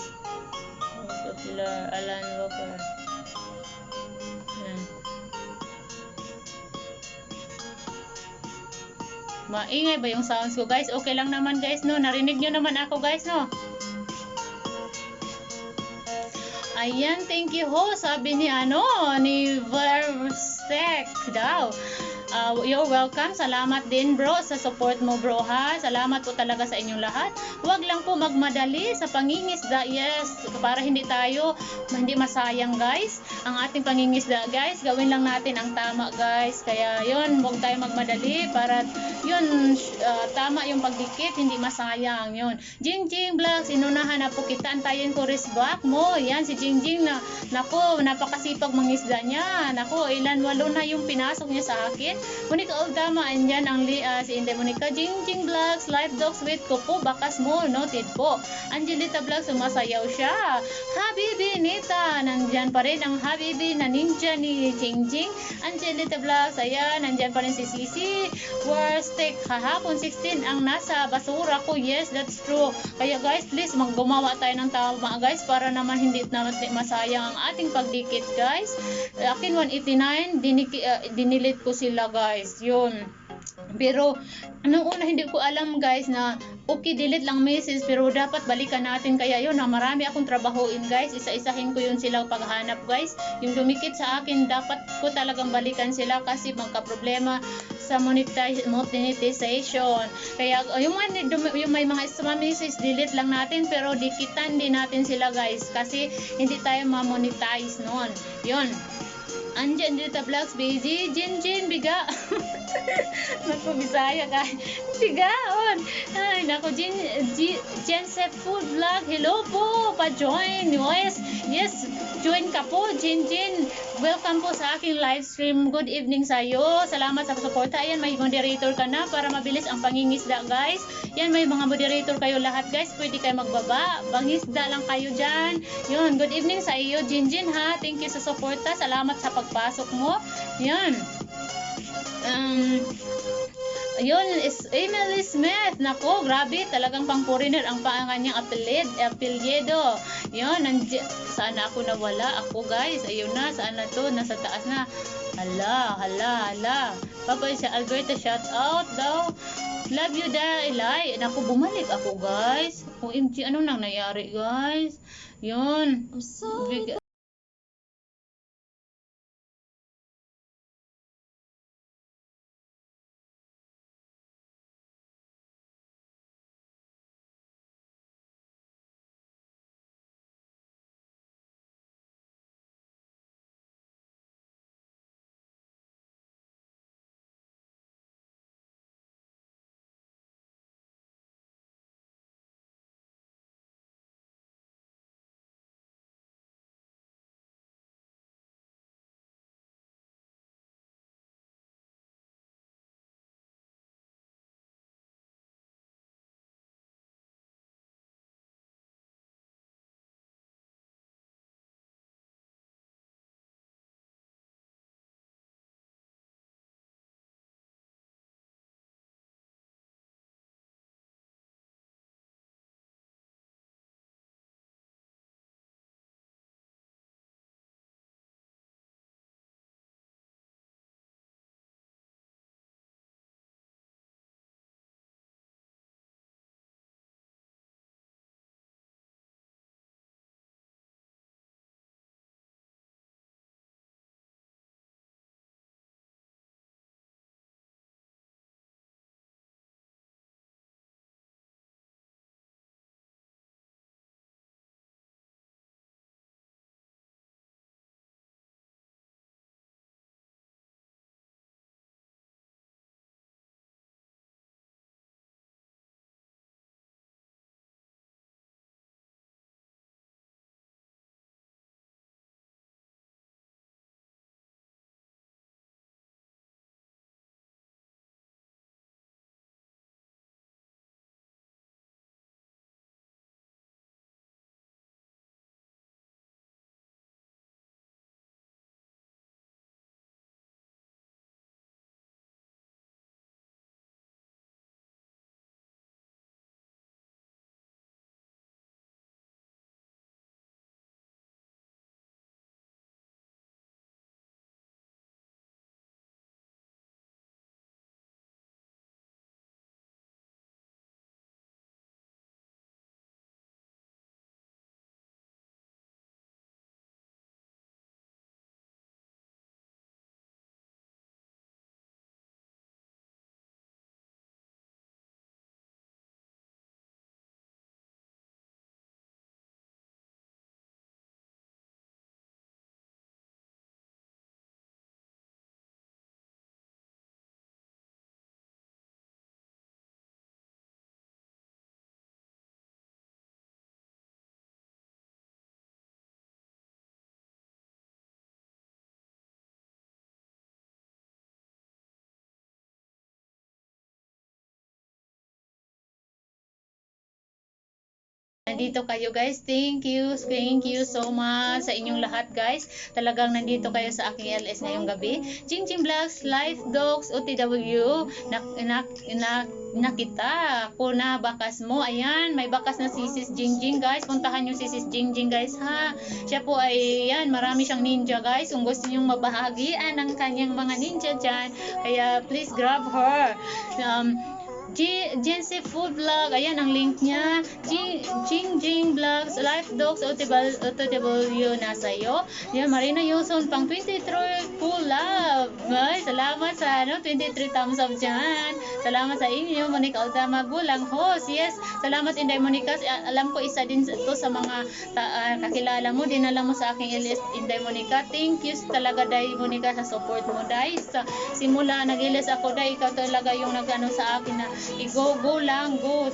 Popular Alan Walker. Yan, maingay ba yung sounds ko guys? Okay lang naman guys, no? Narinig nyo naman ako guys, no? Ayan, thank you ho. Sabi ni ni Verstek daw. You're welcome. Salamat din bro sa support mo bro ha. Salamat po talaga sa inyong lahat. Huwag lang po magmadali sa pangingisda. Yes, para hindi masayang guys ang ating pangingisda guys. Gawin lang natin ang tama guys. Kaya yun, huwag tayo magmadali para yun, tama yung pagdikit, hindi masayang yun. Jingjing Vlogs, inunahan na po kita. Antayin ko resback mo. Yan si Jingjing na, nako, napakasipag mangisda niya. Nako, walo na yung pinasok niya sa akin. Monica Aldama, andyan ang si Inday Monica. Jingjing Vlogs, live dogs with Coco Bakas mo, noted po. Angelita Vlogs, sumasayaw siya. Habibi Nita, nandyan pa rin ang Habibi na ninja ni Jingjing. Angelita Vlogs, ayan, nandyan pa rin si Sisi. Warstek, kahapon 16 ang nasa basura ko. Yes, that's true. Kaya guys, please, gumawa tayo ng tama guys, para naman hindi natin masayang ang ating pagdikit guys. Akin 189, dinilit ko sila guys, yun. Pero nung una hindi ko alam guys na okay, delete lang message, pero dapat balikan natin. Kaya yun, marami akong trabahoin guys, isa-isahin ko yun sila paghanap guys. Yung dumikit sa akin, dapat ko talagang balikan sila kasi magka-problema sa monetization. Kaya yung may mga message, delete lang natin, pero dikitan din natin sila guys kasi hindi tayo ma-monetize noon. Yun. Andiyan dito vlogs, busy. Jin, biga. Naku, Bisaya ka. Bigaon. Ay, naku, Jenset Food Vlog. Hello po, pa-join. Yes, join ka po, Jin. Welcome po sa aking live stream. Good evening sa iyo. Salamat sa suporta. Ayan, may moderator ka na para mabilis ang pangingisda, guys. Yan, may mga moderator kayo lahat, guys. Pwede kayo magbaba. Bangisda lang kayo dyan. Yun, good evening sa iyo, Jin, ha. Thank you sa suporta. Salamat sa pagpasok mo. Yan. Yun is Emily Smith. Nako, grabe, talagang pang foreigner ang kanyang apelyido. Yun, saan ako nawala? Ako guys, ayun na, saan na to? Nasa taas na. Hala. Papa siya, Alberta, shout out daw. Love you, Eli. Naku, bumalik ako, guys. OMG, ano nang nangyari, guys? Yun. Nandito kayo, guys. Thank you so much sa inyong lahat, guys. Talagang nandito kayo sa aking LS ngayong gabi. Ching Ching Vlogs, Life Dogs, OTW, nakita ko na bakas mo. Ayan, may bakas na si Sis Jingjing, guys. Puntahan nyo si Sis Jingjing, guys, ha. Siya po ay, yan, marami siyang ninja, guys. Kung gusto nyo mabahagian ng kanyang mga ninja dyan, kaya please grab her. Jensi Food Vlog, ayan ang link niya. Jing Vlogs, Life Dogs, OTW nasa iyo. Yan, Marina Yuson, pang 23 full love. Ay, salamat sa 23 thumbs up dyan. Salamat sa inyo, Monica Aldama Gulang host. Yes, salamat Inday Monica. Alam ko isa din ito sa mga kakilala mo. Dinala mo sa aking LS, Inday Monica. Thank you talaga, Day Monica, sa support mo, Day. Simula nag-LS ako, Day, ikaw talaga yung nag-ano sa akin na go lang, go.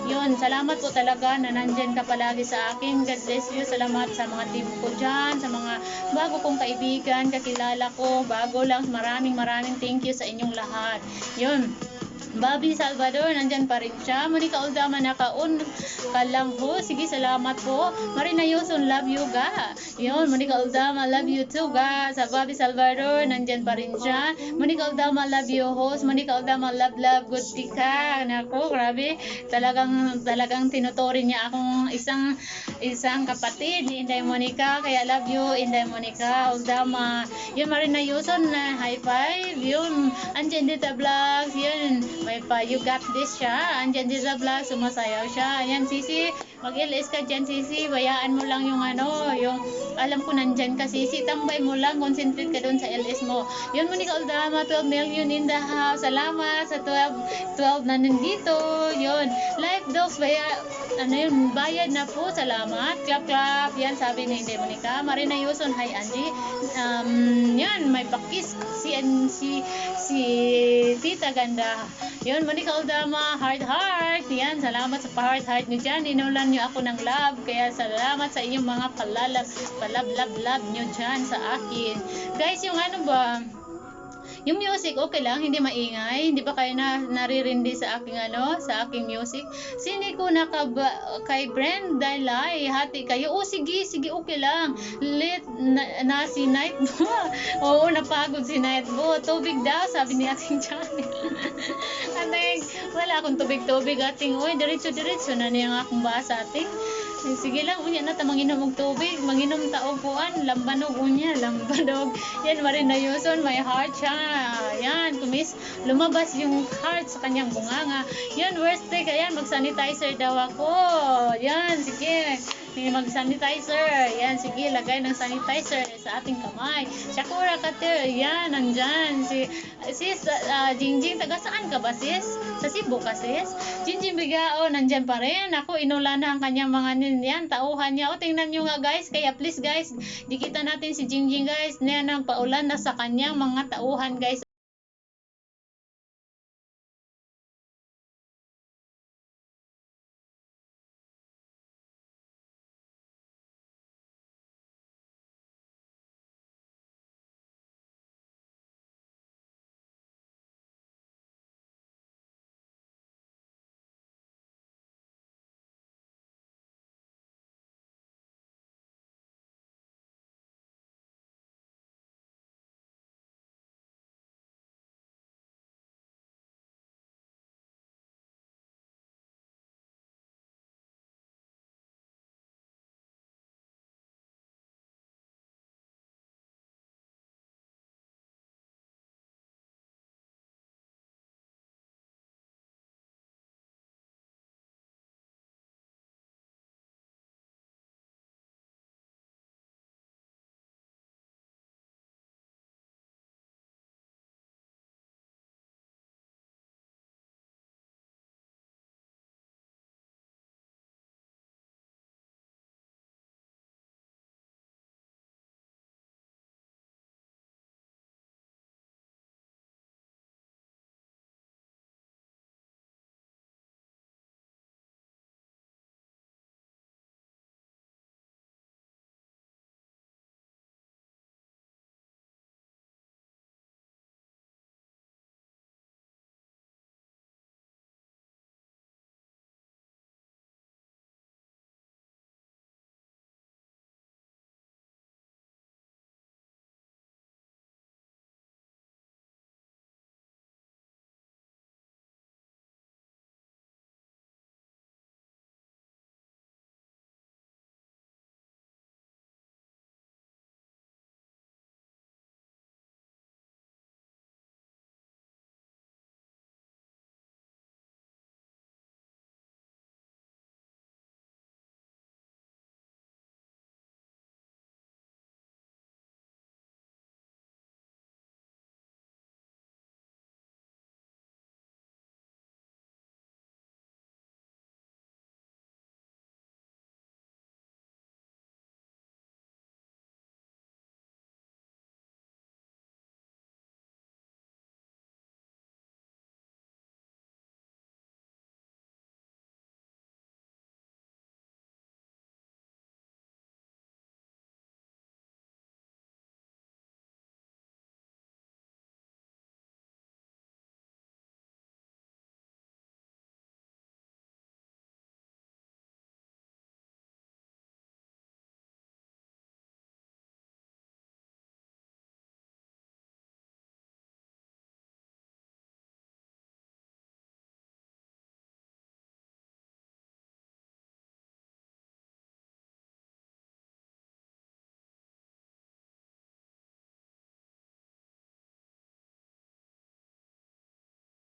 Yun, salamat po talaga na nandyan ka palagi sa akin. God bless you. Salamat sa mga team ko dyan, sa mga bago kong kaibigan, kakilala ko, bago lang. Maraming thank you sa inyong lahat. Yun. Bobby Salvador, nandyan pa rin siya. Monica Aldama, nakaon ka lang ho. Sige, salamat po. Marina Yuson, love you ga. Yun, Monica Aldama, love you too ga. Sa Bobby Salvador, nandyan pa rin siya. Monica Aldama, love you host. Monica Aldama, love, good ka. Nako, grabe. Talagang tinuturing niya akong isang kapatid ni Inday Monica. Kaya love you, Inday Monica Aldama. Yun, Marina Yuson, high five. Yun, andyan dito vlogs. Yun, may pa, you got this siya. Andyan din sa vlog, sumasayaw siya. Ayan, Sisi, mag-LS ka dyan, Sisi. Bayaan mo lang yung yung, alam ko nandyan ka, Sisi. Tambay mo lang, concentrate ka doon sa LS mo. Yun, Monica Aldama, 12 million in the house. Salamat sa 12 na nandito. Yun, live dogs, bayad na po. Salamat. Clap, clap. Yan, sabi ni Inday Monica. Marina Yuson, hi, Angie. Yan, may pakis si Tita Ganda. Yun, Monica Aldama, heart. Yan, salamat sa pa-heart nyo dyan. Inulan nyo ako ng love. Kaya salamat sa inyong mga palab nyo dyan sa akin. Guys, yung yung music, okay lang, hindi maingay, hindi ba kayo naririndi sa aking music? Sini ko kay Brand Dailay, hati kayo. Sige, okay lang. Na si Night Bo. Oo, napagod si Night Bo. Tubig daw, sabi ni ating channel. Wala akong tubig ating, diretso na niya nga akong basa ating. Sige lang, unya na ta manginom og tubig, manginom ta og kuan, lambanog unya, lambanog. Yan, Marina Yuson, may heart siya. Yan, lumabas yung heart sa kanyang bunganga. Yan, worst day kaya mag-sanitizer daw ako. Yan, sige. Mag-sanitizer. Yan, sige, lagay ng sanitizer sa ating kamay. Shakura Kater, yan, nandyan. Sis, Jingjing, taga saan ka ba, sis? Sa Cebu ka, sis? Jingjing Bigao, nandyan pa rin. Ako, inulan na ang kanyang mga yan, tauhan niya. O, tingnan nyo nga, guys. Kaya, please, guys, dikita natin si Jingjing, guys. Yan ang paulan na sa kanyang mga tauhan, guys.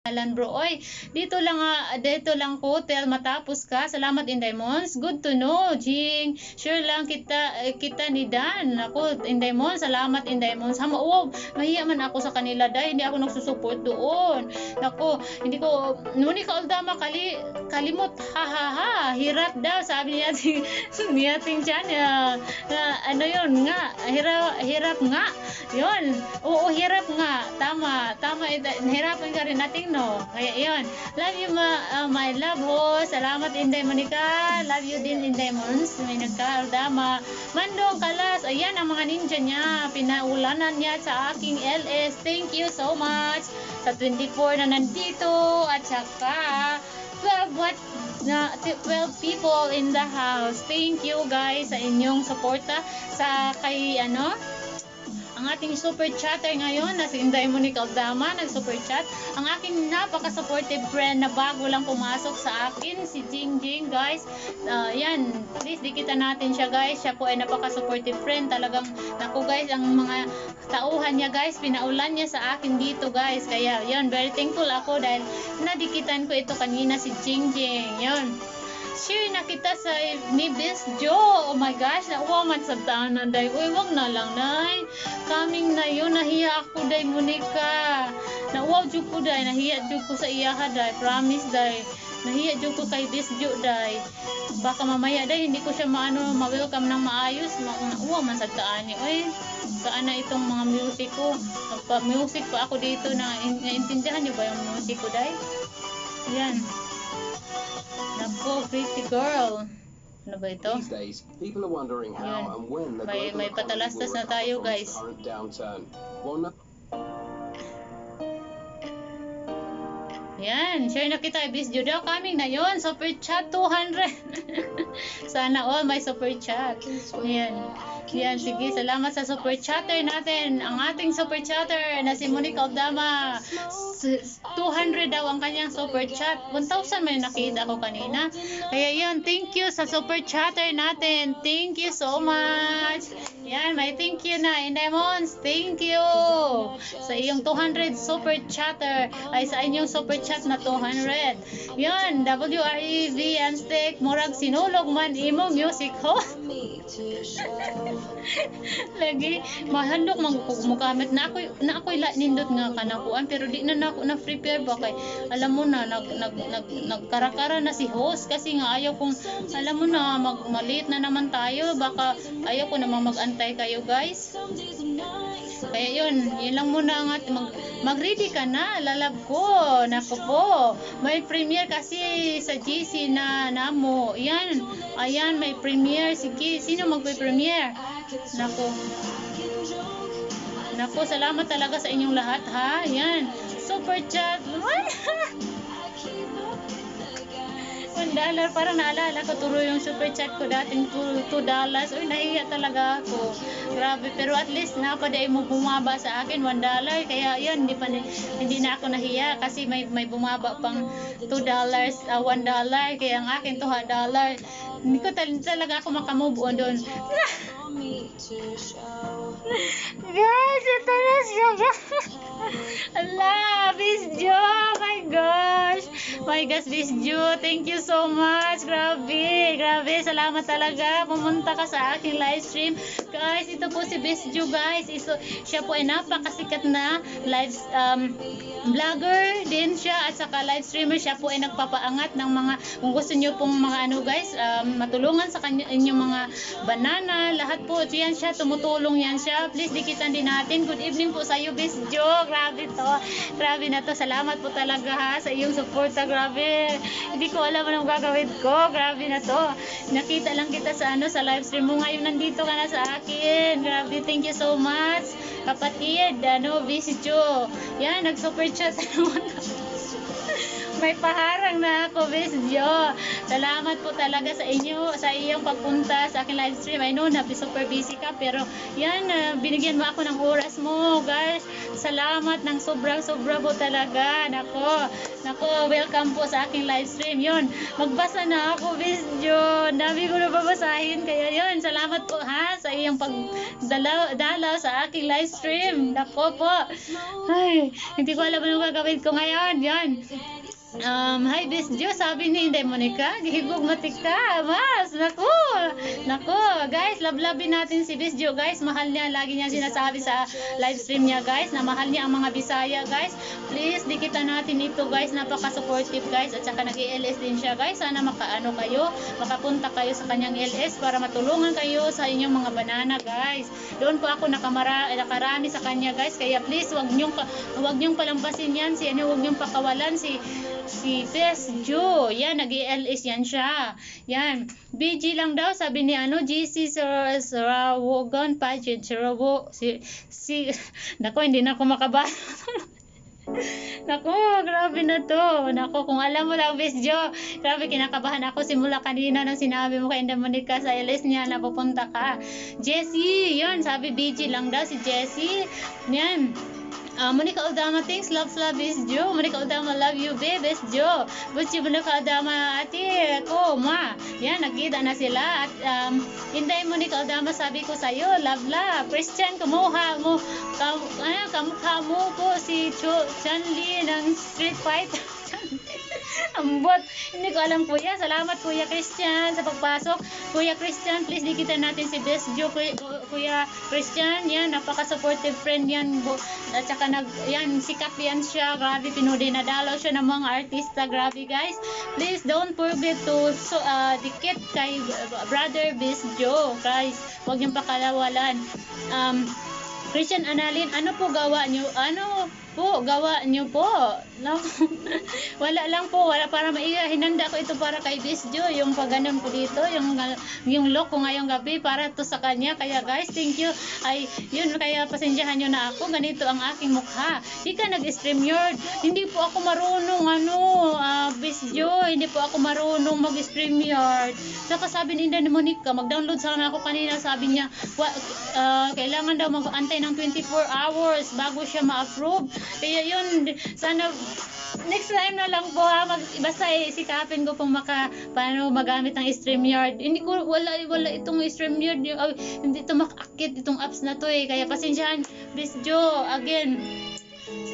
Alan bro, oy, dito lang ko till matapos ka. Salamat Inday Mons. Good to know, Jing. Sure lang kita ni Dan. Ako Inday Mons, salamat Inday Mons. Wow, mahiya man ako sa kanila dahil hindi ako nagsusupport doon. Ako, hindi ko nuni ka Aldama kalimot. Ha ha ha. Hirap daw sabi niya niyating channel. Ano 'yon nga? Hirap nga. 'Yon. Oo, hirap nga. Tama. Hirapan ka rin natin no. Kaya yun. Love you my love host. Salamat Inday Monica. Love you din Inday Mons. May nagkaaldama. Mandong Kalas. Ayan ang mga ninja niya. Pinaulanan niya sa aking LS. Thank you so much. Sa 24 na nandito. At saka 12 people in the house. Thank you guys sa inyong suporta sa kay ang ating super chatter ngayon na si Inday Monica Aldama, nag-super chat. Ang aking napaka-supportive friend na bago lang pumasok sa akin, si Jing Jing, guys. Yan, please dikitan natin siya, guys. Siya po ay napaka-supportive friend. Talagang, naku guys, ang mga tauhan niya, guys, pinaulan niya sa akin dito, guys. Kaya, yun, very thankful ako dahil nadikitan ko ito kanina si Jing Jing. Yun. Share na kita sa ni Best Joe. Oh my gosh, nakuha man sa tanan day. Uy, wag na lang day. Coming na yun, nahiya ako day Monica. Nakuha jud ko day, nahiya jud ko sa iyaha day. Promise day. Nahiya jud ko kay Best Joe day. Baka mamaya day hindi ko siya ma-welcome ng maayos. Nakuha man sa taan niya. Uy, saan na itong mga music ko? Nagpa-music pa ako dito na naintindihan niyo ba yung music ko day? Yan. Nako, pretty girl. Ano ba ito? These days, people are wondering how and when the may patalastas na tayo, guys. Yan, share na kita. Bis Judo coming na yon. Super chat 200. Sana all may super chat. Yan, sige. Salamat sa super chatter natin. Ang ating super chatter na si Monica Aldama. 200 daw ang kanyang super chat. 1,000 may nakita ko kanina. Kaya yun, thank you sa super chatter natin. Thank you so much. Yan, may thank you na. Inday Mons, thank you sa iyong 200 super chatter. Ay sa inyong super chat na 200. Yan, WREV and Stick. Murag sinulog man imo music host. Lagi mahandok magmukamit na ako nindot nga kanakuan pero di na ako na prepare ba kay alam mo na nagkarakara na si host kasi nga ayaw kong alam mo na malit na naman tayo baka ayaw ko namang magantay kayo guys. Kaya yun lang muna ang mag-ready ka na, lalab ko. Nako po. May premiere kasi sa GC na namo. Yan. Ayan, may premiere. Sige, sino magpe-premiere? Nako, salamat talaga sa inyong lahat ha. Yan. Super chat. $1. Parang naalala ko turo yung super chat ko dating $2. Uy, nahiya talaga ako. Grabe, pero at least napaday mo bumaba sa akin $1. Kaya yun, hindi na ako nahiya kasi may bumaba pang $2, $1. Kaya ang akin $2. Hindi ko talaga ako makamove on doon. Guys, ito na siya. Allah, Miss Jo, my gosh. My gosh, Miss Jo, thank you so much. Grabe, salamat talaga. Pumunta ka sa aking live stream. Guys, ito po si Miss Jo, guys. Siya po ay napakasikat na live vlogger din siya at saka live streamer. Siya po ay nagpapaangat ng mga, kung gusto niyo pong mga guys, matulungan sa inyong mga banana, lahat po yan siya, tumutulong yan siya. Please dikitan din natin. Good evening po sa iyo, Miss Jo. Grabe na to. Salamat po talaga ha sa iyong suporta. Grabe. Hindi ko alam anong gagawin ko. Grabe na to. Nakita lang kita sa sa live stream mo ngayon. Nandito ka na sa akin. Grabe. Thank you so much. Kapatid, Miss Jo. Yan, nag-super chat naman. May paharang na ako, Miss Jo. Salamat po talaga sa inyo, sa iyong pagpunta sa aking live stream. I know na super busy ka, pero yan, binigyan mo ako ng oras mo, guys. Salamat ng sobrang-sobra po talaga. Nako, welcome po sa aking live stream. Yun, magbasa na ako, Miss Jo. Dami ko na babasahin. Kaya yun, salamat po ha sa iyong pagdalaw sa aking live stream. Nako po. Ay, hindi ko alam anong gagawin ko ngayon. Yan. Hi Miss Jo, sabi ni Inday Monica, gihigog matik ka, mas, nako, guys, lablabin natin si Miss Jo, guys, mahal niya, lagi niya sinasabi sa live stream niya, guys, na mahal niya ang mga Bisaya, guys, please, dikitan natin ito, guys, napaka-supportive, guys, at saka nag-LS din siya, guys, sana makapunta kayo sa kanyang LS para matulungan kayo sa inyong mga banana, guys, doon po ako nakarami sa kanya, guys, kaya please, wag niyong palampasin yan, wag niyong pakawalan si Best Jo. Yan, nag-LS yan siya. Yan. BG lang daw, sabi ni GC Sarawogan Pageant. Nako, hindi na ako makabasa. Nako, grabe na to. Nako, kung alam mo lang, Best Jo, grabe, kinakabahan ako simula kanina nang sinabi mo kay Inday Monica sa LS niya na pupunta ka. Jessie, yun, sabi BG lang daw si Jessie. Yan. Monica Aldama, thanks, love, Miss Jo. Monica Aldama, love you, Best Jo. Butchi Monica Aldama, ate, ko, ma. Yan, nagkita na sila. At Inday Monica Aldama, sabi ko sa'yo, love. Christian, kamukha mo po si Chanli ng Street Fighter. Ambot, hindi ko alam, kuya. Salamat, Kuya Christian, sa pagpasok. Kuya Christian, please dikitan natin si Best Jo. Kuya Christian, yan, napaka-supportive friend yan. At saka yan, sikat yan siya. Grabe, nadalaw siya ng mga artista. Grabe, guys. Please don't forget to dikit kay Brother Best Jo. Guys, huwag niyong pakalawalan. Christian Analin, ano po gawa niyo? No? Wala lang po, para hinanda ko ito para kay Best Jo, yung pagganon ko dito, yung look ko ngayong gabi para to sa kanya. Kaya guys, thank you. Yun, kaya pasensyahan nyo na ako, ganito ang aking mukha. Di ka nag-stream yard. Hindi po ako marunong Best Jo, hindi po ako marunong mag-stream yard. Saka sabi ni Inday Monica, mag-download sana ako kanina, sabi niya, kailangan daw mag-antay ng 24 hours bago siya ma-approve. Kaya yun, sana next time na lang po ha, basta sikapin ko pong paano magamit ang StreamYard. Wala itong StreamYard, hindi ito makakit itong apps na to kaya pasensyahan, Best Jo, again,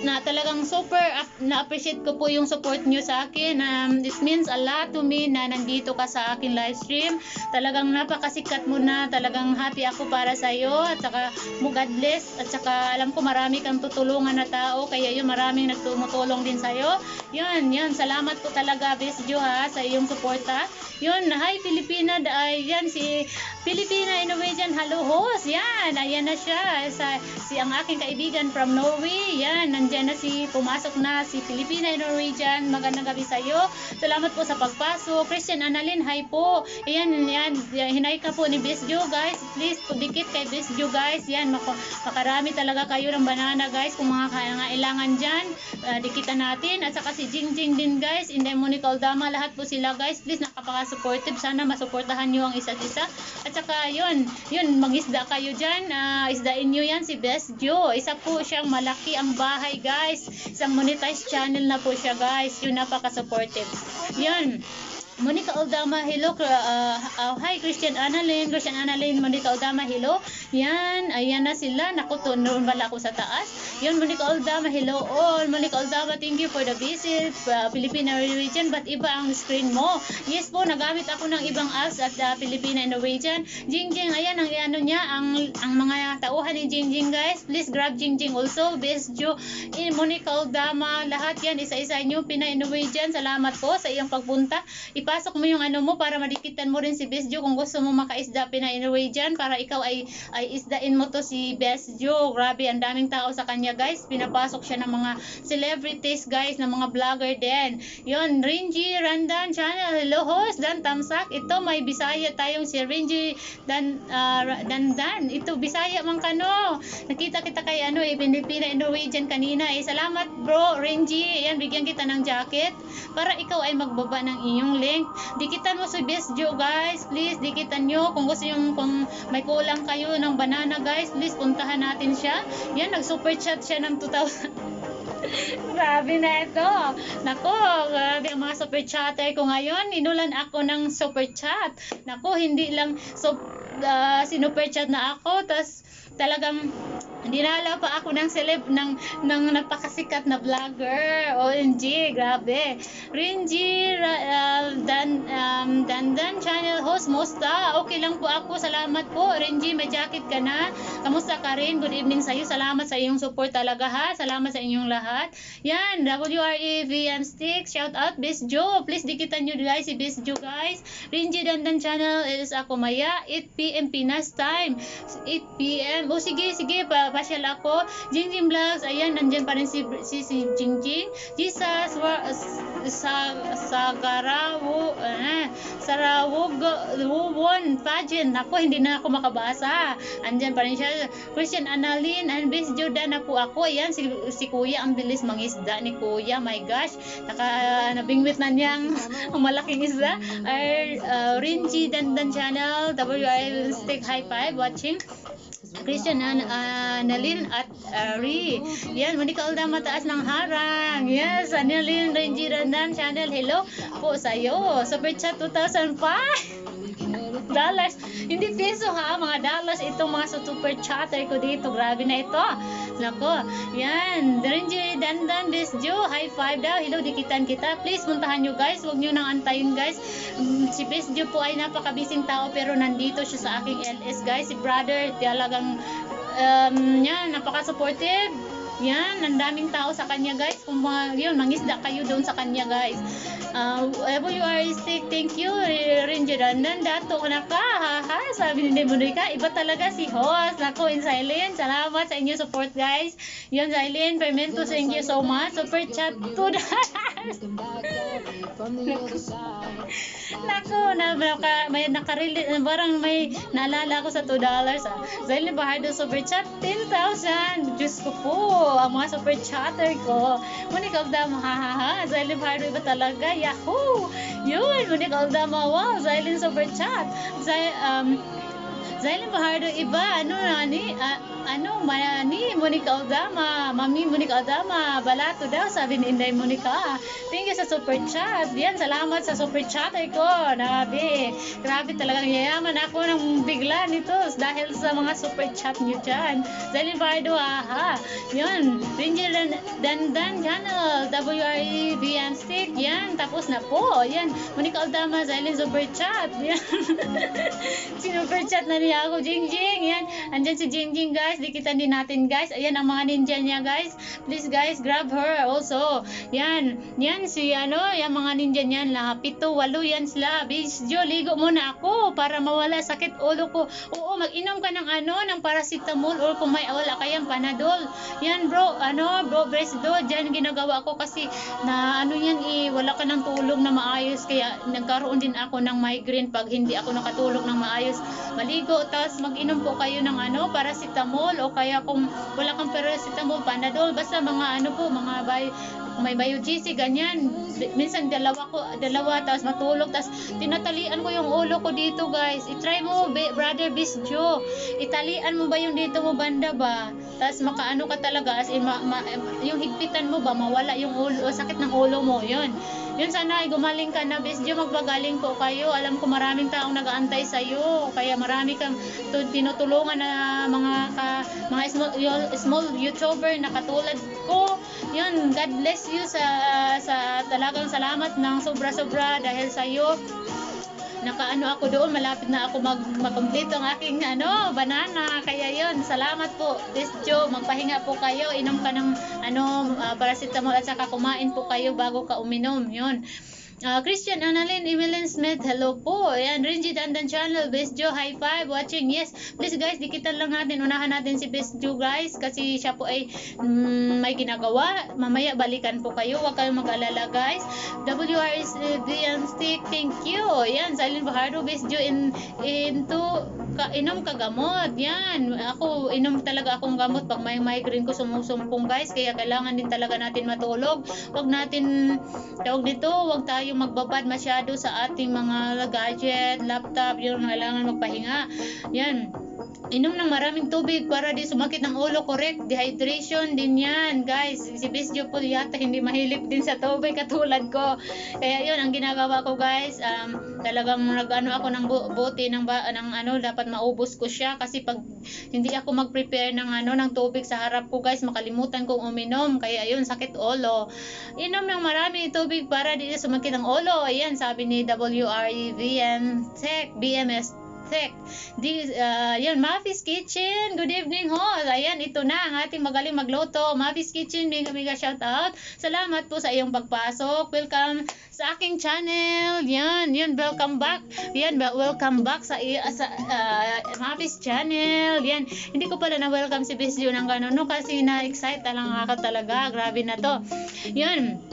na talagang super na-appreciate ko po yung support nyo sa akin. It means a lot to me na nandito ka sa akin live stream. Talagang napakasikat mo na. Talagang happy ako para sa iyo. At saka mo God bless. At saka alam ko marami kang tutulungan na tao. Kaya yun, maraming nagtumutulong din sa iyo. Yun. Salamat po talaga, Best Jo ha, sa iyong suporta. Yun, hi Pilipina. Yan si Pilipina Innovation. Hello host. Yan. Ayan na siya. Si ang aking kaibigan from Norway. Yan. Nandiyan na pumasok na si Pilipina Norwegian. Magandang gabi sa iyo. Salamat po sa pagpasok. Christian Analin, hi po. Ayan, hinay ka po ni Best Jo, guys. Please, dikit kay Best Jo, guys. Yan, makarami talaga kayo ng banana, guys. Kung mga kailangan dyan, dikitan natin. At saka si Jingjing din, guys. Inday Monica Aldama, lahat po sila, guys. Please, nakapaka-supportive. Sana masuportahan nyo ang isa't isa. At saka, yun, mag-isda kayo dyan. Isdain nyo yan si Best Jo. Isa po siyang malaki ang bahay, guys. Isang monetized channel na po siya, guys. Yun, napaka-supportive. Yun. Monica Aldama, hello. Hi, Christian Analin, Monica Aldama, hello. Yan, ayan na sila. Naku, noon bala ako sa taas. Yun, Monica Aldama, hello all. Monica Aldama, thank you for the visit. Filipina Norwegian, but iba ang screen mo. Yes po, nagamit ako ng ibang apps at Filipina Norwegian. Jingjing, ayan ang niya, ang mga tauhan ni Jingjing, guys. Please grab Jingjing also. Best Jo, Monica Aldama, lahat yan, isa-isa nyo, Pinay Norwegian. Salamat po sa iyong pagpunta. Ipasok mo yung mo para madikitan mo rin si Best Jo kung gusto mo makaisda Pinay Norwegian para ikaw ay isdain mo to si Best Jo. Grabe, ang daming tao sa kanya, niya guys, pinapasok siya ng mga celebrities guys, ng mga vlogger din. Yun, Renji Randan Channel, hello host, Dan Tamsak, ito may Bisaya tayong si Renji Dandan, ito Bisaya man kano, nakita kita kay ano Pilipina Norwegian kanina salamat bro Renji, yan bigyan kita ng jacket para ikaw ay magbaba ng inyong link. Dikitan mo si Best Joe guys, please dikitan nyo kung gusto yung kung may kulang kayo ng banana guys, please puntahan natin siya. Yan, nag super chat siya ng 2,000. Grabe na ito. Nako, grabe ang mga super chatter ko ngayon. Inulan ako ng super chat. Nako, hindi lang sinuper chat na ako, tas talagang dinala pa ako ng celeb ng napakasikat na vlogger. OMG, grabe. Renji Dandan Channel host, musta? Okay lang po ako, salamat po. Renji, may jacket ka na? Kamusta ka rin? Good evening sa iyo. Salamat sa iyong support talaga ha. Salamat sa inyong lahat. Yan, WREVM Stick, shout out Best Joe. Please dikitan nyo guys si Best Joe guys. Renji Dandan Channel is ako maya 8 PM Pinas time. 8 PM. O sige, pasyal ako. Jingjing Vlogs, ayan, nandyan pa rin si Jingjing. Jesus Sarawugon Pageant. Ako, hindi na ako makabasa. Andyan pa rin siya. Christian Annalyn and Best Jordan na po ako. Ayan, si Kuya, ang bilis mangisda ni Kuya. My gosh, nabingwit na niyang malaking isda. Renji Dandan Channel, WI Stick High Five watching. Christian Annalyn at Ari. Yan, Monica Alda mataas ng harang. Yes, Annalyn Renji Dandan Channel. Hello po sa iyo. Super chat 2005 dollars. Hindi peso ha, mga dollars itong mga super chatter ko dito. Grabe na ito. Nako. Yan, Renji Dandan Best Joe, high five daw. Hello, dikitan kita. Please puntahan nyo guys. Huwag nyo nang antayin guys. Si Best Joe po ay napakabising tao pero nandito siya sa aking LS guys. Si brother talagang yan, napaka-supportive. Yan, ang daming tao sa kanya guys. Kung yun, mangisda kayo doon sa kanya guys. WR Stick, thank you. Renji Dandan, dato ko na ka. Haha, sabi ni Monica, iba talaga si host. Nako, in silent. Salamat sa inyo support guys. Yan, silent. Permento, thank you so much. Super chat to Nako, may nakarelate, parang may naalala ko sa $2. Zailin Bahardo super chat 10,000. Diyos ko po, ang mga super chatter ko. Monica Aldama, hahaha. Zailin Bahardo, iba talaga. Yahoo! Yun, Monica Aldama, wow. Zailin super chat. Zailin Bahardo, iba. Monica Aldama, Mami Monica Aldama, balato daw, sabi ni Inday Monica. Thank you sa super chat. Yan, salamat sa super chat ko. Grabe talagang yayaman ako ng bigla nito dahil sa mga super chat nyo dyan. Zailin Bardo, aha. Yan, Renji Dandan Channel, WREVM Stick. Yan, tapos na po. Yan, Monica Aldama, Zailin super chat. Yan. Super chat na niya ako, Jingjing. Yan, andyan si Jingjing guys. Dikitan din natin guys. Ayan ang mga ninja niya guys. Please guys, grab her also. Yan si yung mga ninja niyan lah. 7, 8 yan sila. Bisjo, ligo muna ako para mawala sakit ulo ko. Oo, mag-inom ka ng paracetamol or kung may wala kayang Panadol. Yan bro, Bresdo, diyan ginagawa ko kasi na wala ka ng tulog na maayos kaya nagkaroon din ako ng migraine pag hindi ako nakatulog ng maayos. Maligo, tapos mag-inom po kayo ng paracetamol o kaya kung wala kang paracetamol, Panadol, basta mga may Biogesic, ganyan. Minsan dalawa tapos matulog, tapos tinatalian ko yung ulo ko dito guys. I-try mo, brother Bisjo. Italian mo ba yung dito mo banda ba? Tapos makaano ka talaga, as in, yung higpitan mo ba, mawala yung ulo, sakit ng ulo mo, yun. Sana ay gumaling ka na, Bisjo, magpagaling po kayo. Alam ko maraming taong nag-aantay sa'yo, kaya marami kang tinutulungan na mga small YouTuber na katulad ko. Yun, God bless you sa talagang salamat ng sobra-sobra dahil sa iyo. Nakaano ako doon, malapit na ako mag-complete ang aking banana. Kaya yun, salamat po. Bisjo, magpahinga po kayo, inom ka ng paracetamol at saka kumain po kayo bago ka uminom. Yun. Christian Annalyn Evelyn Smith, hello po. Ayan, Renji Dandan Channel, Best Joe, high five, watching. Yes, please guys, dikitan lang natin, unahan natin si Best Joe guys, kasi siya po ay may ginagawa. Mamaya balikan po kayo, huwag kayong mag-alala guys. WRSDM Stick, thank you. Ayan, Silent Bahardo, Best Joe into inom ka gamot. Yan, ako, inom talaga akong gamot pag may migraine ko sumusumpong guys, kaya kailangan din talaga natin matulog. Huwag natin, tawag nito, huwag tayo magbabad masyado sa ating mga gadget, laptop, yun, kailangan magpahinga. Yan, inom ng maraming tubig para di sumakit ng ulo, correct, dehydration din yan guys. Si Bisjo po yata hindi mahilig din sa tubig katulad ko, kaya yun ang ginagawa ko guys. Talagang nag-ano ako ng bote ng ano, dapat maubos ko siya, kasi pag hindi ako mag-prepare ng ng tubig sa harap ko guys, makalimutan kong uminom, kaya yun, sakit ulo. Inom ng marami tubig para di sumakit ng ulo. Ayan, sabi ni WREVM Tech BMS Tech. Yan, Mafi's Kitchen, good evening ho. Ayan, ito na ang ating magaling magluto. Mafi's Kitchen, mega shout out. Salamat po sa iyong pagpasok. Welcome sa aking channel. Yan, welcome back. Yan, welcome back sa Mafi's channel. Yan, hindi ko pala na welcome si Bisyo ng gano'n, no, kasi na-excite lang ako talaga. Grabe na to. Yan.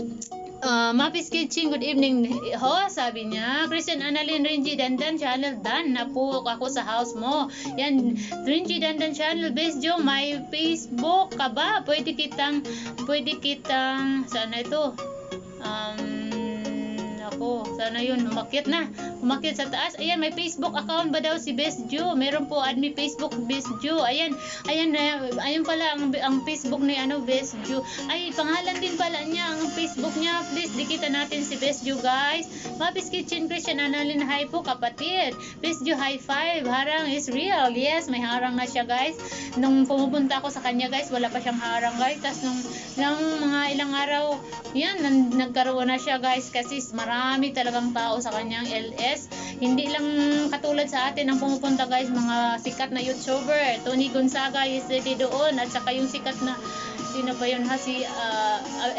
Mafi's Kitchen, good evening ho, sabi niya. Christian Annalyn Renji Dandan Channel, dan na po ako sa house mo. Yan, Renji Dandan Channel, Best Joe, may Facebook ka ba? Pwede kitang sana ito, sana yun, umakyat sa taas. Ayan, may Facebook account ba daw si Best Joe? Meron po, admin Facebook Best Joe. Ayan pala ang Facebook ni Best Joe. Ay, pangalan din pala niya ang Facebook niya. Please, dikitan natin si Best Joe guys. Mafi's Kitchen, Christian Annalyn, hi po kapatid. Best Joe, high five. Harang is real. Yes, may harang na siya guys. Nung pumupunta ako sa kanya guys, wala pa siyang harang guys. Tapos nung mga ilang araw, yan, nagkaroon na siya guys, kasi marami talagang tao sa kanyang LS. Hindi lang katulad sa atin ang pumupunta guys, mga sikat na YouTuber. Tony Gonzaga is ready doon, at saka yung sikat na, sino ba yun ha, si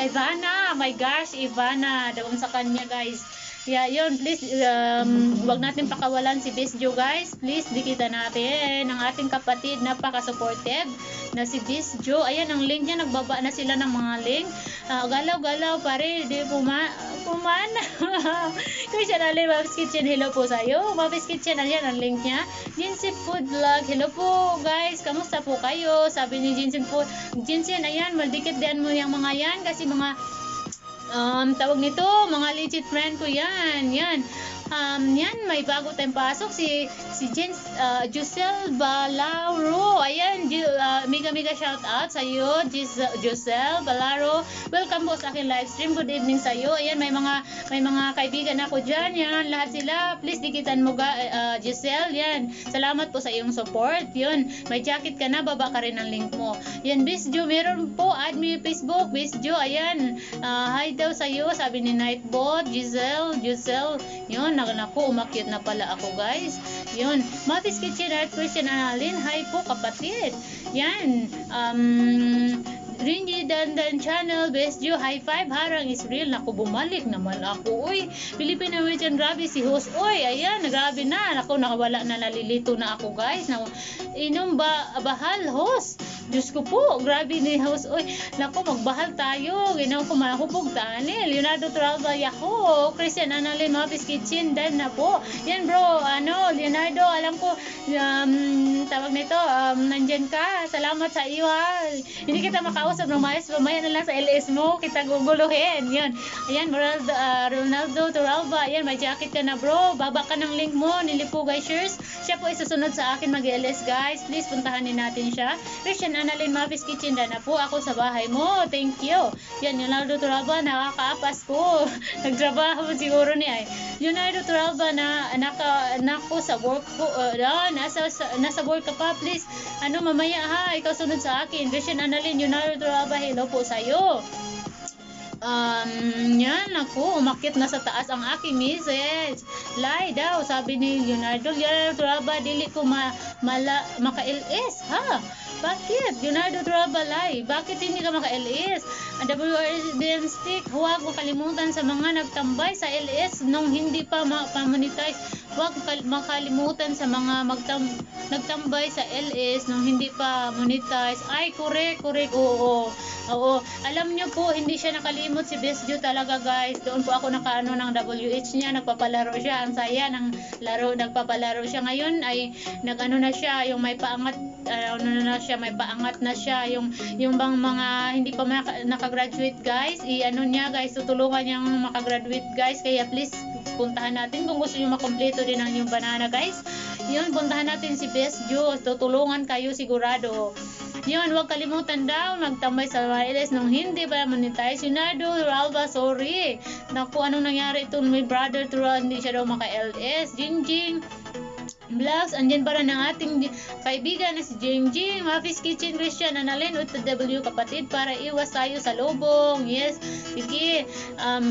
Ivana, my gosh, Ivana doon sa kanya guys. Yeah, yun, please, wag natin pakawalan si Best Joe guys. Please, dikita natin ang ating kapatid, napaka-supportive na si Best Joe. Ayan, ang link niya, nagbaba na sila ng mga link. Galaw-galaw pare, di pumana. Christian Annalyn, Mafi's Kitchen, hello po sa'yo. Mafi's Kitchen, ayan ang link niya. Jinsin Food Vlog, hello po guys, kamusta po kayo? Sabi ni Jinsin Food, Jinsin, ayan, maldikit din mo yung mga yan, kasi mga tawag nito, mga legit friend ko yan. Yan, may bago tayong pasok, si Giselle Balaro. Ayan, mega shout out sa iyo, Giselle Balaro. Welcome po sa aking live stream. Good evening sa iyo. Ayan, may mga kaibigan ako diyan. Yan, lahat sila. Please dikitan mo Giselle. Yan, salamat po sa iyong support. Yun, may jacket ka na, baba ka rin ang link mo. Yan, Best Joe, meron po, add me Facebook, Best Joe. Ayan, hi daw sa iyo, sabi ni Nightbot. Giselle, yun, naku, umakyat na pala ako guys. Yun, Mafi's Kitchen at Christian Annalyn, hi po kapatid. Yan, Renji Dandan Channel, Best Joe, high five. Harang is real. Naku, bumalik naman ako. Uy, Philippine American, grabe si host. Uy, ayan, grabe na. Naku, nakawala na, nalilito na ako guys. Inom bahal host. Diyos ko po, grabe ni host. Uy, naku, magbahal tayo. Ginaw ko malakubog tani. Leonardo Toralba, yako. Christian Annalyn, Mafi's Kitchen, dan na po. Yan bro, Leonardo, alam ko, tawag nito, nandyan ka. Salamat sa iyo ha. Hindi kita makausap ng maayos, mamaya na lang sa LS mo, kita guguluhin. Yan. Ayan, Ronaldo Toralba, ayan, may jacket ka na bro. Baba ka ng link mo, Nilipugay Shares. Siya po isusunod sa akin mag-LS guys. Please, puntahanin natin siya. Christian Annalyn, Mafi's Kitchen, dan na po ako sa bahay mo. Thank you. Yan, Leonardo Toralba, nakakaapas ko. Nagtrabaho siguro ni ay. Leonardo Toralba, nako sa work ko, nasa work ka pa, please. Mamaya ha, ikaw sunod sa akin. Christian Annalyn, Leonardo Toralba, hello po sa'yo. Yan, ako, umakyat na sa taas ang aking message. Lie daw, sabi ni Leonardo Toralba, dili ko maka-LS, ha? Bakit? Leonardo Trabalay, bakit hindi ka maka-LS? Ang WRDM stick, huwag mo kalimutan sa mga nagtambay sa LS nung hindi pa ma-monetize. Huwag makalimutan sa mga nagtambay sa LS nung hindi pa monetize. Ay, correct, oo. Alam nyo po, hindi siya nakalimot si Best Joe talaga, guys. Doon po ako nakaano ng WH niya, nagpapalaro siya. Ang saya ng laro, nagpapalaro siya. Ngayon ay nagano na siya, yung may paangat, may paangat na siya. Yung bang mga hindi pa nakagraduate, guys, i-ano niya, guys, tutulungan niyang makagraduate, guys. Kaya please, puntahan natin kung gusto niyo makompleto din ang yung banana, guys. Yun, puntahan natin si Best Joe. Tutulungan kayo sigurado. Yun, huwag kalimutan daw magtambay sa wireless nung hindi pa monetize. Leonardo Turalba, sorry. Naku, anong nangyari ito? My brother Tural, hindi siya daw maka-LS. Jingjing Vlogs, andyan para ng ating kaibigan na si Jingjing. Mafis Kitchen Christian, Annalyn, OTW kapatid, para iwas tayo sa lubong. Yes, sige.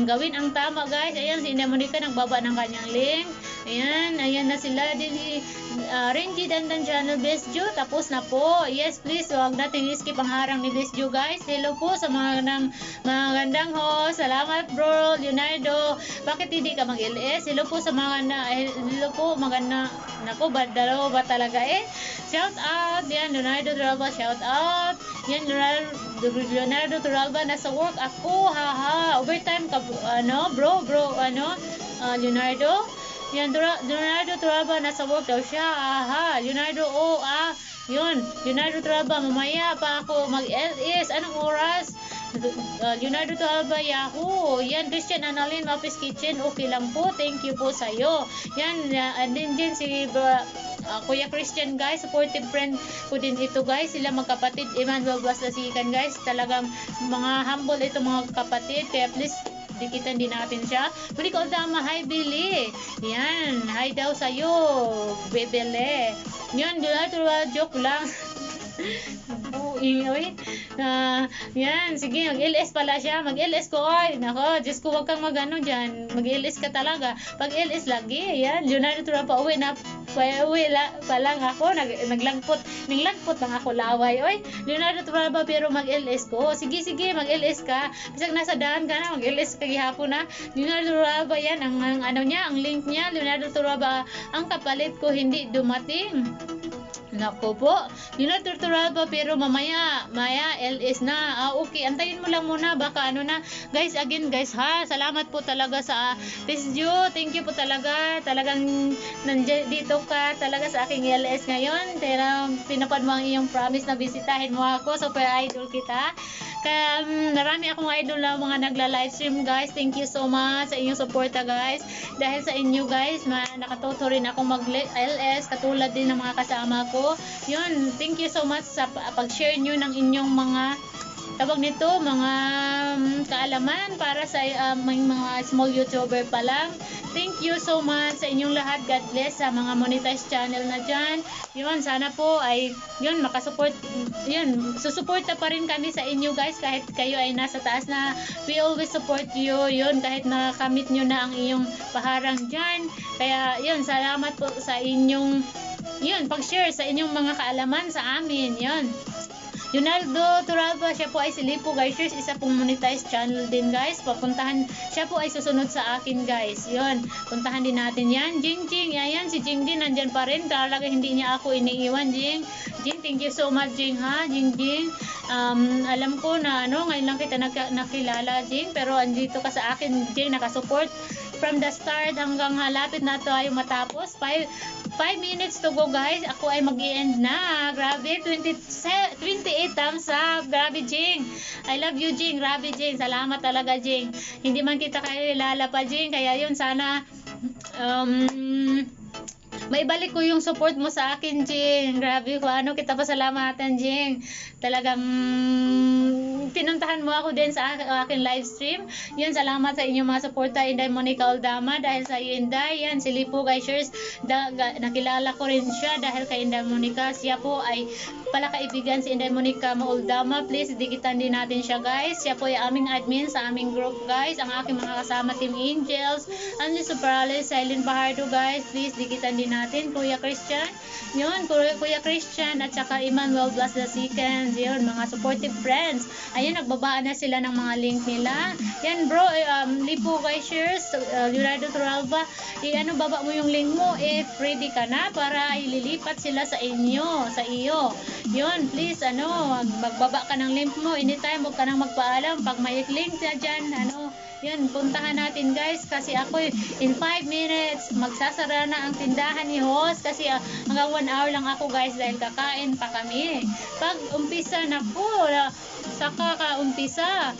Gawin ang tama, guys. Ayan, si Ina Monica nagbaba ng kanyang link. Ayan na sila din si Renji Dandan Channel, Best Joe. Tapos na po. Yes, please, huwag natin skip ang harang ni Best Joe, guys. Hello po sa mga gandang host. Salamat, bro, Leonardo. Bakit hindi ka mag-LS? Hello po sa mga hello po, maganda. Naku, dalawa ba talaga eh? Shout out. Yan, Leonardo Turalba, shout out. Yan, Leonardo Turalba, nasa work ako. Haha. Overtime ka, bro, Leonardo. Yan, Leonardo Turalba, nasa work daw siya. Aha. Leonardo, yun. Leonardo Turalba, mamaya pa ako mag-LS. Anong oras? Leonardo Turalba, Yahoo. Yan, Christian Annalyn, Mafis Kitchen, okay lang po. Thank you po sa'yo. Yan, din si Kuya Christian, guys, supportive friend ko din ito, guys. Sila magkapatid, Emmanuel Baslasikan, guys. Talagang mga humble ito mga kapatid. Kaya please, dikitan din natin siya. Muli ko dama, hi Billy. Yan, hi daw sa'yo, Bebele. Yan, joke lang. Yan, sige, mag-LS pala siya. Mag-LS ko, ay, nako, Diyos ko, wag kang magano dyan. Mag-LS ka talaga. Pag LS lagi, yan, Leonardo Turalba, uwi pa lang ako, naglagpot lang ako laway, oy, Leonardo Turalba, pero mag-LS ko. Sige, mag-LS ka. Bisag nasa daan ka na, mag-LS ka gihapon na. Leonardo Turalba, yan, ang link niya, Leonardo Turalba, ang kapalit ko hindi dumating. Nako po, Leonardo Turalba, pero mamaya LS na. Okay, antayin mo lang muna, baka guys, again guys ha, salamat po talaga sa Best Joe. Thank you po talaga, talagang dito ka talaga sa aking LS ngayon. Pero pinapad mo ang iyong promise na bisitahin mo ako, super idol kita. Kaya marami akong idol na mga nagla-livestream, guys. Thank you so much sa inyong suporta, guys. Dahil sa inyo, guys, nakatuto rin akong mag-LS katulad din ng mga kasama ko. Yun, thank you so much sa pag-share nyo ng inyong mga mga kaalaman para sa mga small YouTuber pa lang. Thank you so much sa inyong lahat. God bless sa mga monetized channel na dyan. Yun, sana po ay makasupport. Yun, susuporta pa rin kami sa inyo, guys, kahit kayo ay nasa taas na. We always support you. Yun, kahit nakamit nyo na ang iyong paharang dyan. Kaya yun, salamat po sa inyong pag-share sa inyong mga kaalaman sa amin. Yun. Leonardo Turalba, siya po ay si Lipo, guys. Isa pong monetized channel din, guys. Siya po ay susunod sa akin, guys. Yun, puntahan din natin yan. Jingjing, ayan, si Jing din, nandyan pa rin. Talaga hindi niya ako iniiwan, Jing. Jing, thank you so much, Jing, ha, Jingjing. Alam ko na, ngayon lang kita nakilala, Jing, pero andito ka sa akin, Jing, nakasupport from the start hanggang halapit na tayo matapos. 5 minutes to go, guys. Ako ay mag-i-end na. Grabe, 28 thumbs up. Grabe, Jing. I love you, Jing. Grabe, Jing. Salamat talaga, Jing. Hindi man kita kilala pa, Jing. Kaya yun, sana maibalik ko yung support mo sa akin, Jing. Grabe ko, kita pasalamatan, Jing. Talagang pinuntahan mo ako din sa akin live stream. Yan, salamat sa inyong mga suporta, Inday Monica Aldama. Dahil sa iyo, Inday, yan, si Lipo Guys, nakilala ko rin siya dahil kay Inday Monica. Siya po ay pala kaibigan si Inday Monica Aldama. Please, dikitan din natin siya, guys. Siya po ay aming admin sa aming group, guys. Ang aking mga kasama, Team Angels, Andy Superales, Silent Bahardo, guys. Please, dikitan din natin. Kuya Christian, yun, Kuya Christian, at saka Emmanuel Blas the Second, yun, mga supportive friends. Ayan, nagbabaan na sila ng mga link nila. Yan, bro, Lipo Guys, Leonardo Toralba, baba mo yung link mo if ready ka na para ililipat sila sa iyo. Yun, please, magbaba ka ng link mo anytime, huwag ka nang magpaalam pag may link na dyan, yan, puntahan natin, guys, kasi ako in 5 minutes magsasara na ang tindahan ni host kasi hanggang 1 hour lang ako, guys, dahil kakain pa kami. Pag umpisa na po, saka ka umpisa,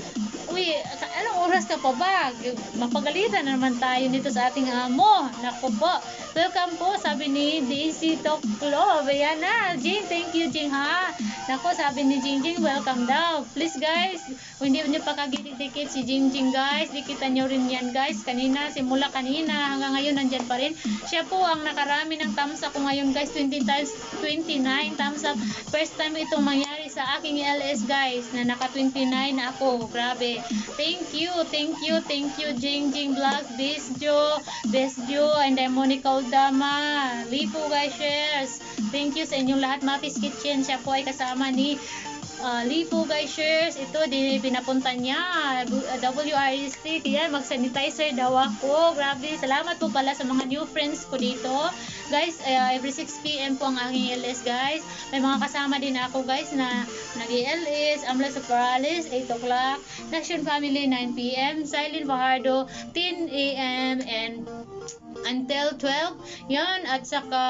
uy, anong oras ka pa ba? Mapagalitan na naman tayo nito sa ating amo. Naku po. Welcome po, sabi ni Daisy Toklo. Ayan na, Jing, thank you, Jing, ha. Naku, sabi ni Jing, welcome daw. Please, guys, kung hindi nyo pa kagidikit si Jing, guys, dikitan nyo rin yan, guys. Simula kanina, hanggang ngayon, nandyan pa rin. Siya po ang nakarami ng thumbs up ko ngayon, guys, 29 thumbs up. First time itong mangyari sa aking LS, guys, na naka 29 na ako. Grabe. Thank you, Jing Vlogs, Besjo, and then Monica Aldama, Lipo Guys shares. Thank you sa inyong lahat. Mapis Kitchen, siya po ay kasama ni Lipo Guys shares. Ito din pinapunta niya, WRST. Yan, mag-sanitizer daw ako. Grabe, salamat po pala sa mga new friends ko dito, guys. Every 6 PM po ang aking LS, guys. May mga kasama din ako, guys, na nag-LS, Amla Superales, 8 o'clock, Nation Family, 9 PM, Silent Bahardo, 10 AM, and until 12, yan, at saka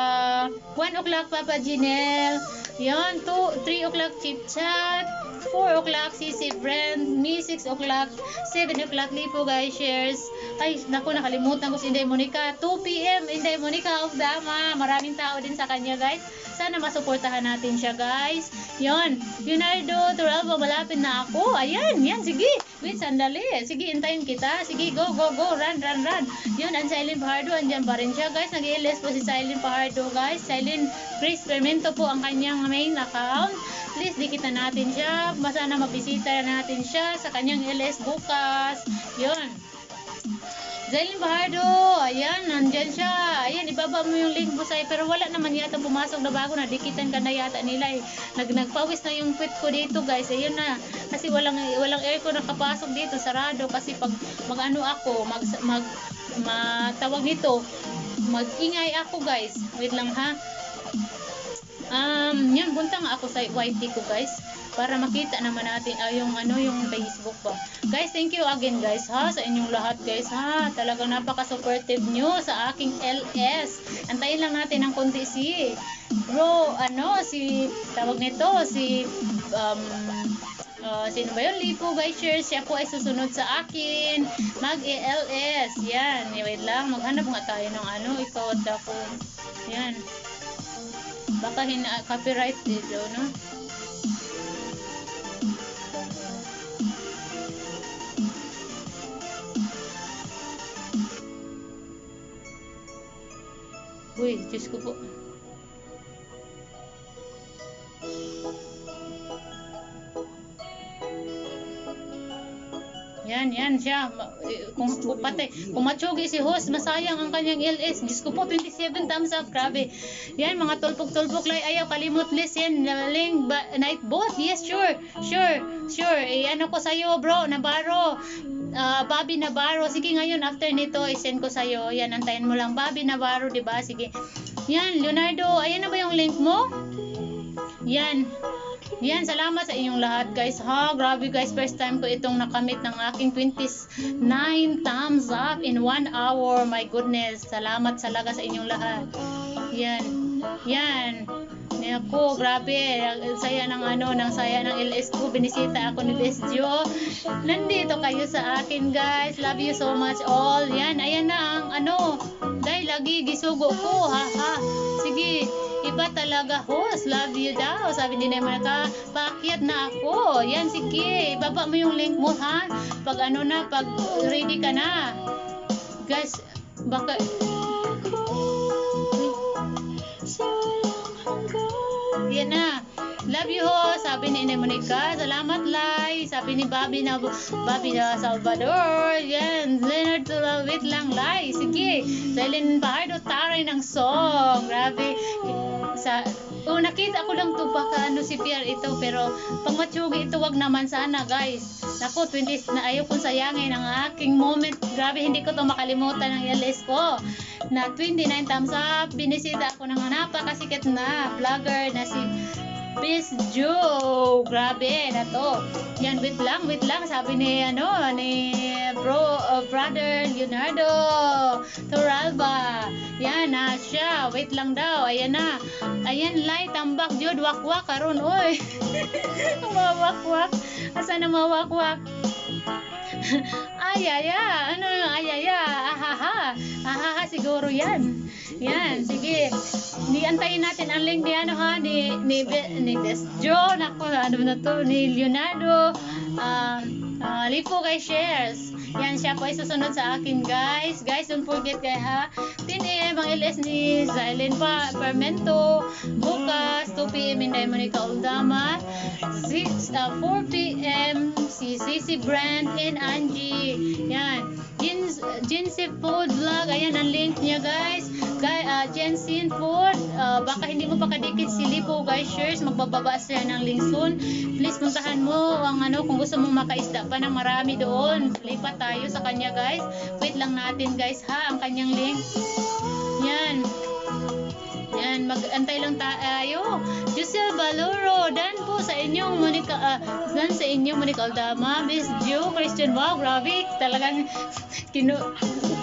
1 o'clock Papa Jinel, yan, 3 o'clock Chip Chat, 4 o'clock CC Brand, me 6 o'clock, 7 o'clock Lipo Guys shares. Ay, naku, nakalimutan ko si Inday Monica, 2 PM Inday Monica Aldama. Maraming tao din sa kanya, guys. Sana masuportahan natin siya, guys. Yon, Leonardo Toralba, malapit na ako. Ayan, yan, sige. Wait, sandali. Sige, hintayin kita. Sige, go. Run. Yun, ang Silent Bahardo, andyan pa rin siya, guys. Nag-LS po si Silent Bahardo, guys. Silent Chris Fermento po ang kanyang main account. Please, dikitan natin siya. Sana mabisita natin siya sa kanyang LS bukas. Yun. Silent Bahardo, ayan, nandyan siya. Ayan, ibaba mo yung link, Busay. Pero wala naman yata pumasok na bago. Nadikitan ka na yata nila eh. Nagpawis na yung quit ko dito, guys. Ayun na. Kasi walang aircon nakapasok dito. Sarado. Kasi pag tawag nito, mag-ingay ako, guys. Wait lang, ha. Yan, punta nga ako sa YT ko, guys, para makita naman natin yung Facebook ba. Guys, thank you again, guys, ha, sa inyong lahat, guys, ha. Talagang napaka-supportive nyo sa aking LS. Antayin lang natin ng konti si sino ba yun? Lipo Guys shares. Siya po ay susunod sa akin mag-ELS. Yan, wait lang, maghanap nga tayo ng ikaw at ako. Yan, baka copyright dito, no? Uy, Diyos ko po. Yan siya. Kung matsugi si host, masayang ang kanyang LS. Diyos ko po, 27 thumbs up. Grabe. Yan, mga tulpok-tulpok lang. Ayaw, kalimot listen. Link, night bot. Yes, sure. Ko sa'yo, bro. Navarro. Bobby Navarro. Sige, ngayon, after nito, isend ko sa'yo. Yan, antayin mo lang. Bobby Navarro, diba? Sige. Yan, Leonardo. Ayan na ba yung link mo? Yan, salamat sa inyong lahat, guys, ha. Grabe, guys, first time ko itong nakamit ng aking 29 thumbs up in 1 hour. My goodness, salamat talaga sa inyong lahat. Yan. Ako, grabe, saya ng LS ko. Binisita ako ni Besjo. Nandito kayo sa akin, guys. Love you so much all. Yan, ayan na ang dahil lagi gisugo ko, ha. Sige, ba talaga, host? Love you daw. Sabi ni naman paakyat na ako. Yan, sige. Baba mo yung link mo, ha? Pag ano na, pag ready ka na. Guys, baka... Yan na. Love you ho, sabi ni Ine Monica. Salamat, Lai. Sabi ni Bobby na Salvador. Yan, Leonard wait lang, Lai. Sige. Silent Pardo, taray ng song. Grabe. Nakita ko lang to baka si Pierre ito, pero pang matsugi ito, wag naman sana, guys. Naku, 20 na ayaw kong sayangin ang aking moment. Grabe, hindi ko to makalimutan ng LS ko. Na 29 thumbs up. Binisita ako ng napakasikat na vlogger na si Miss Joe. Grabe na to. Yan, wait lang. Sabi ni brother Leonardo Toralba. Yan na siya. Wait lang daw. Ayan na. Ayan, light tambak jud wakwak karon oy. Mawakwak. Asa na mawakwak? Ayaya. Ano yung ayaya? Ahaha siguro yan. Yan, sige. Antayin natin ang link ni Best Joe, ni Leonardo, Lipo kay shares. Yan, siya po ay susunod sa akin, guys. Guys, don't forget ha. 10 AM ang LS ni Zylene Permento. Bukas, 2 PM Inday Monica Oldama. 4 PM si Cici Brand and Angie. Yan. Jensen Food Vlog. Ayan ang link niya, guys. Jensen Food. Baka hindi mo pa kadikit si Lipo, guys. Shares. Magbababa siya ng link soon. Please, puntahan mo ang kung gusto mong makaisda pa ng marami doon. Lipat tayo sa kanya, guys. Wait lang natin, guys, ha, ang kanyang link. Yan. Mag-antay lang tayo. Giselle Baloro, dan po sa inyong Monica Aldama, Miss Joe, Christian. Wow, grabe. Talagang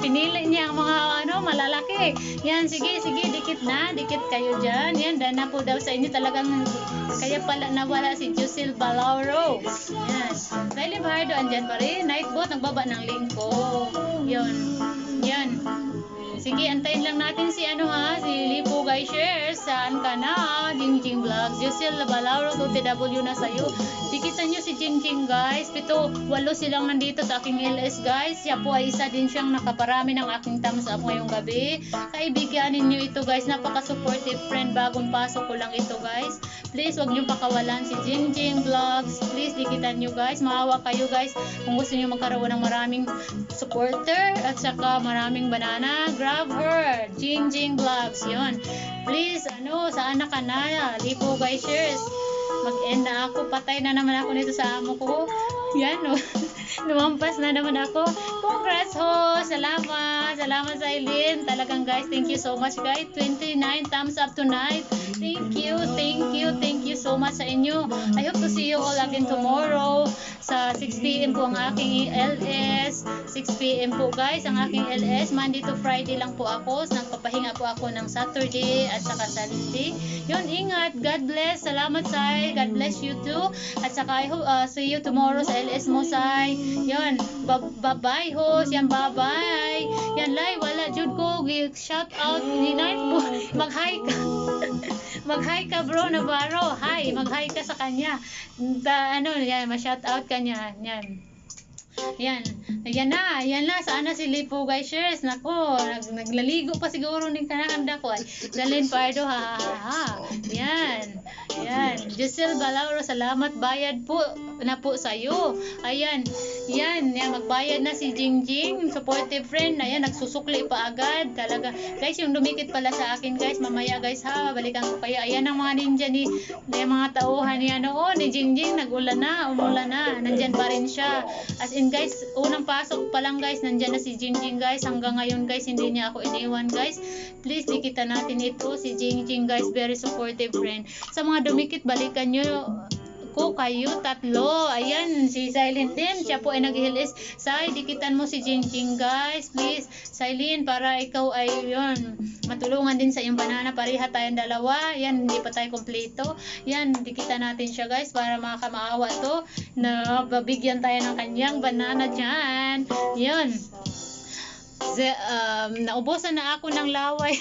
pinili niya ang mga malalaki. Yan, sige, dikit kayo dyan. Yan, dan na po daw sa inyo. Talagang kaya pala nawala si Giselle Baloro. Yan. Riley Bardo, andyan pa rin. Nightbot, nagbaba ng link ko. Yan. Sige, antayin lang natin si si Lipo guys, shares. Saan ka na? Jingjing Vlogs. Giselle Balaro, TW na sa'yo. Dikitan nyo si Jingjing, guys. 7-8 silang nandito sa aking LS, guys. Siya po ay isa din siyang nakaparami ng aking thumbs up ngayong gabi. Kaibiganin nyo ito, guys. Napaka-supportive friend. Bagong pasok ko lang ito, guys. Please, wag nyo pakawalan si Jingjing Vlogs. Please, dikitan nyo, guys. Maawa kayo, guys. Kung gusto nyo magkaroon ng maraming supporter at saka maraming banana, grab her. Jingjing Vlogs. Yun. Please, saan na ka na? Lipo, guys, shares. Mag-end na ako. Patay na naman ako nito sa amo ko. Yan, lumampas na naman ako. Congrats ho. Salamat sa Eileen. Talagang, guys, thank you so much, guys. 29 thumbs up tonight. Thank you so much sa inyo. I hope to see you all again tomorrow. Sa 6 PM po ang aking LS. 6 PM po, guys, ang aking LS. Monday to Friday lang po ako. Nagpapahinga po ako ng Saturday at saka Sunday. Yun, ingat. God bless. Salamat, Sai. God bless you too. At saka I hope see you tomorrow sa LS mo, Sai. Yun. Bye-bye, host. Yan, bye-bye. Yan, Lai. Wala, Jude ko. Shout out. Night po. Mag-hi ka. Mag-hi ka, bro, Navarro. Hi. Mag-hi ka sa kanya. Yan, ma-shout out ka niya. Yan na, sana si Lipo guys, shares. Nako, naglaligo pa siguro ng kanakanda ko. Zylene Pardo, ha. Yan. Giselle Balaro, salamat, bayad po na po sa'yo. Ayan, magbayad na si Jingjing, supportive friend. Ayan, nagsusukli pa agad. Talaga, guys, yung dumikit pala sa akin, guys, mamaya, guys, ha, balikan ko kayo. Ayan ang mga ninja ni mga tauhan niya ni Jingjing, umulan na, nandyan pa rin siya. As in, guys, unang pasok pa lang, guys, nandyan na si Jingjing, guys. Hanggang ngayon, guys, hindi niya ako iniwan, guys. Please, dikitan natin ito, si Jingjing, guys, very supportive friend. Sa mga dumikit, balikan nyo ko kayo tatlo. Ayan, si Silent Tim, siya po ay nag-LS. Sai, dikitan mo si Jingjing, guys, please. Silent, para ikaw ay matulungan din sa iyong banana. Pareha tayong dalawa. Yan, hindi pa tayo kompleto. Yan, dikitan natin siya, guys, para makamaawa to na babigyan tayo ng kanyang banana dyan. Yan. Naubusan na ako ng laway.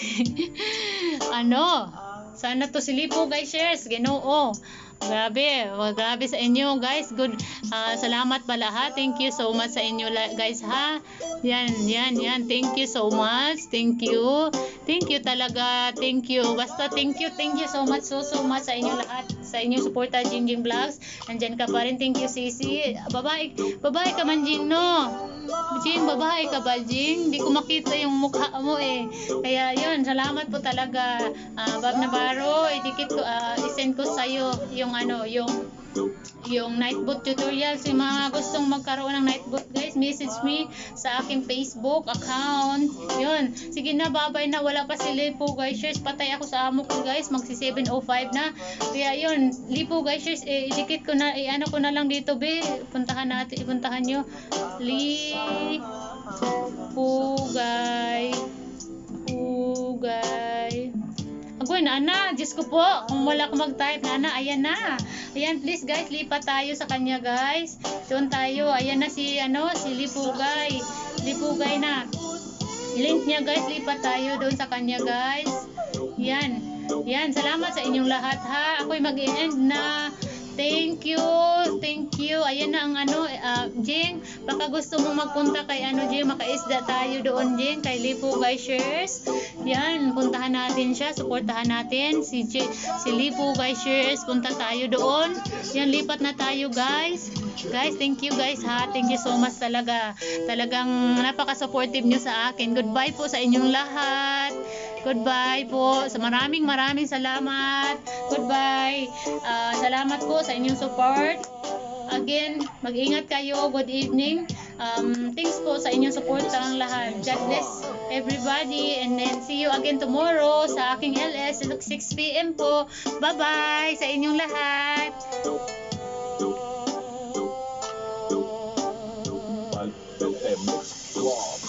Sana to si Lipo guys shares. Ginoo. Grabe. Grabe sa inyo guys. Good. Salamat pala ha. Thank you so much sa inyo guys ha. Yan. Thank you so much. Thank you. Thank you talaga. Thank you. Basta thank you so much. So much sa inyo lahat. Sa inyo suporta Jingjing Vlogs. Nandyan ka pa rin. Thank you Sisi. Babae ka man Jing no. Jing, babae ka ba Jing? Hindi ko makita yung mukha mo eh. Kaya yun. Salamat po talaga. Bob Navarro. Idikit ko. Isend ko sa'yo yung night boat tutorial. So yung mga gustong magkaroon ng night boat guys, message me sa aking Facebook account. Yun. Sige na, babay na. Wala pa si Lipo guys shares. Patay ako sa amo ko guys. Magsi 7:05 na. Kaya yun, Lipo guys shares, idikit ko na, ano ko na lang dito be. Puntahan nyo. Pugay. Agoy na, Diyos ko po, kung wala ko mag-type na, ayan na. Ayan, please guys, lipat tayo sa kanya guys. Doon tayo, ayan na si Lipugay. Lipugay na. Link niya guys, lipat tayo doon sa kanya guys. Yan, salamat sa inyong lahat ha. Ako'y mag-end na. Thank you. Ayan na ang Jing, baka gusto mo magpunta kay Jing, makaisda tayo doon Jing, kay Lipo guys shares. Yan, puntahan natin siya, suportahan natin si Lipo guys shares, punta tayo doon. Yan, lipat na tayo guys. Guys, thank you guys ha. Thank you so much talaga. Talagang napaka-supportive nyo sa akin. Goodbye po sa inyong lahat. Goodbye po. So, maraming salamat. Goodbye. Salamat po sa inyong support. Again, mag-ingat kayo. Good evening. Thanks po sa inyong support sa lahat. God bless everybody. And then, see you again tomorrow sa aking LS. 6 PM po. Bye-bye sa inyong lahat. Mix Squad.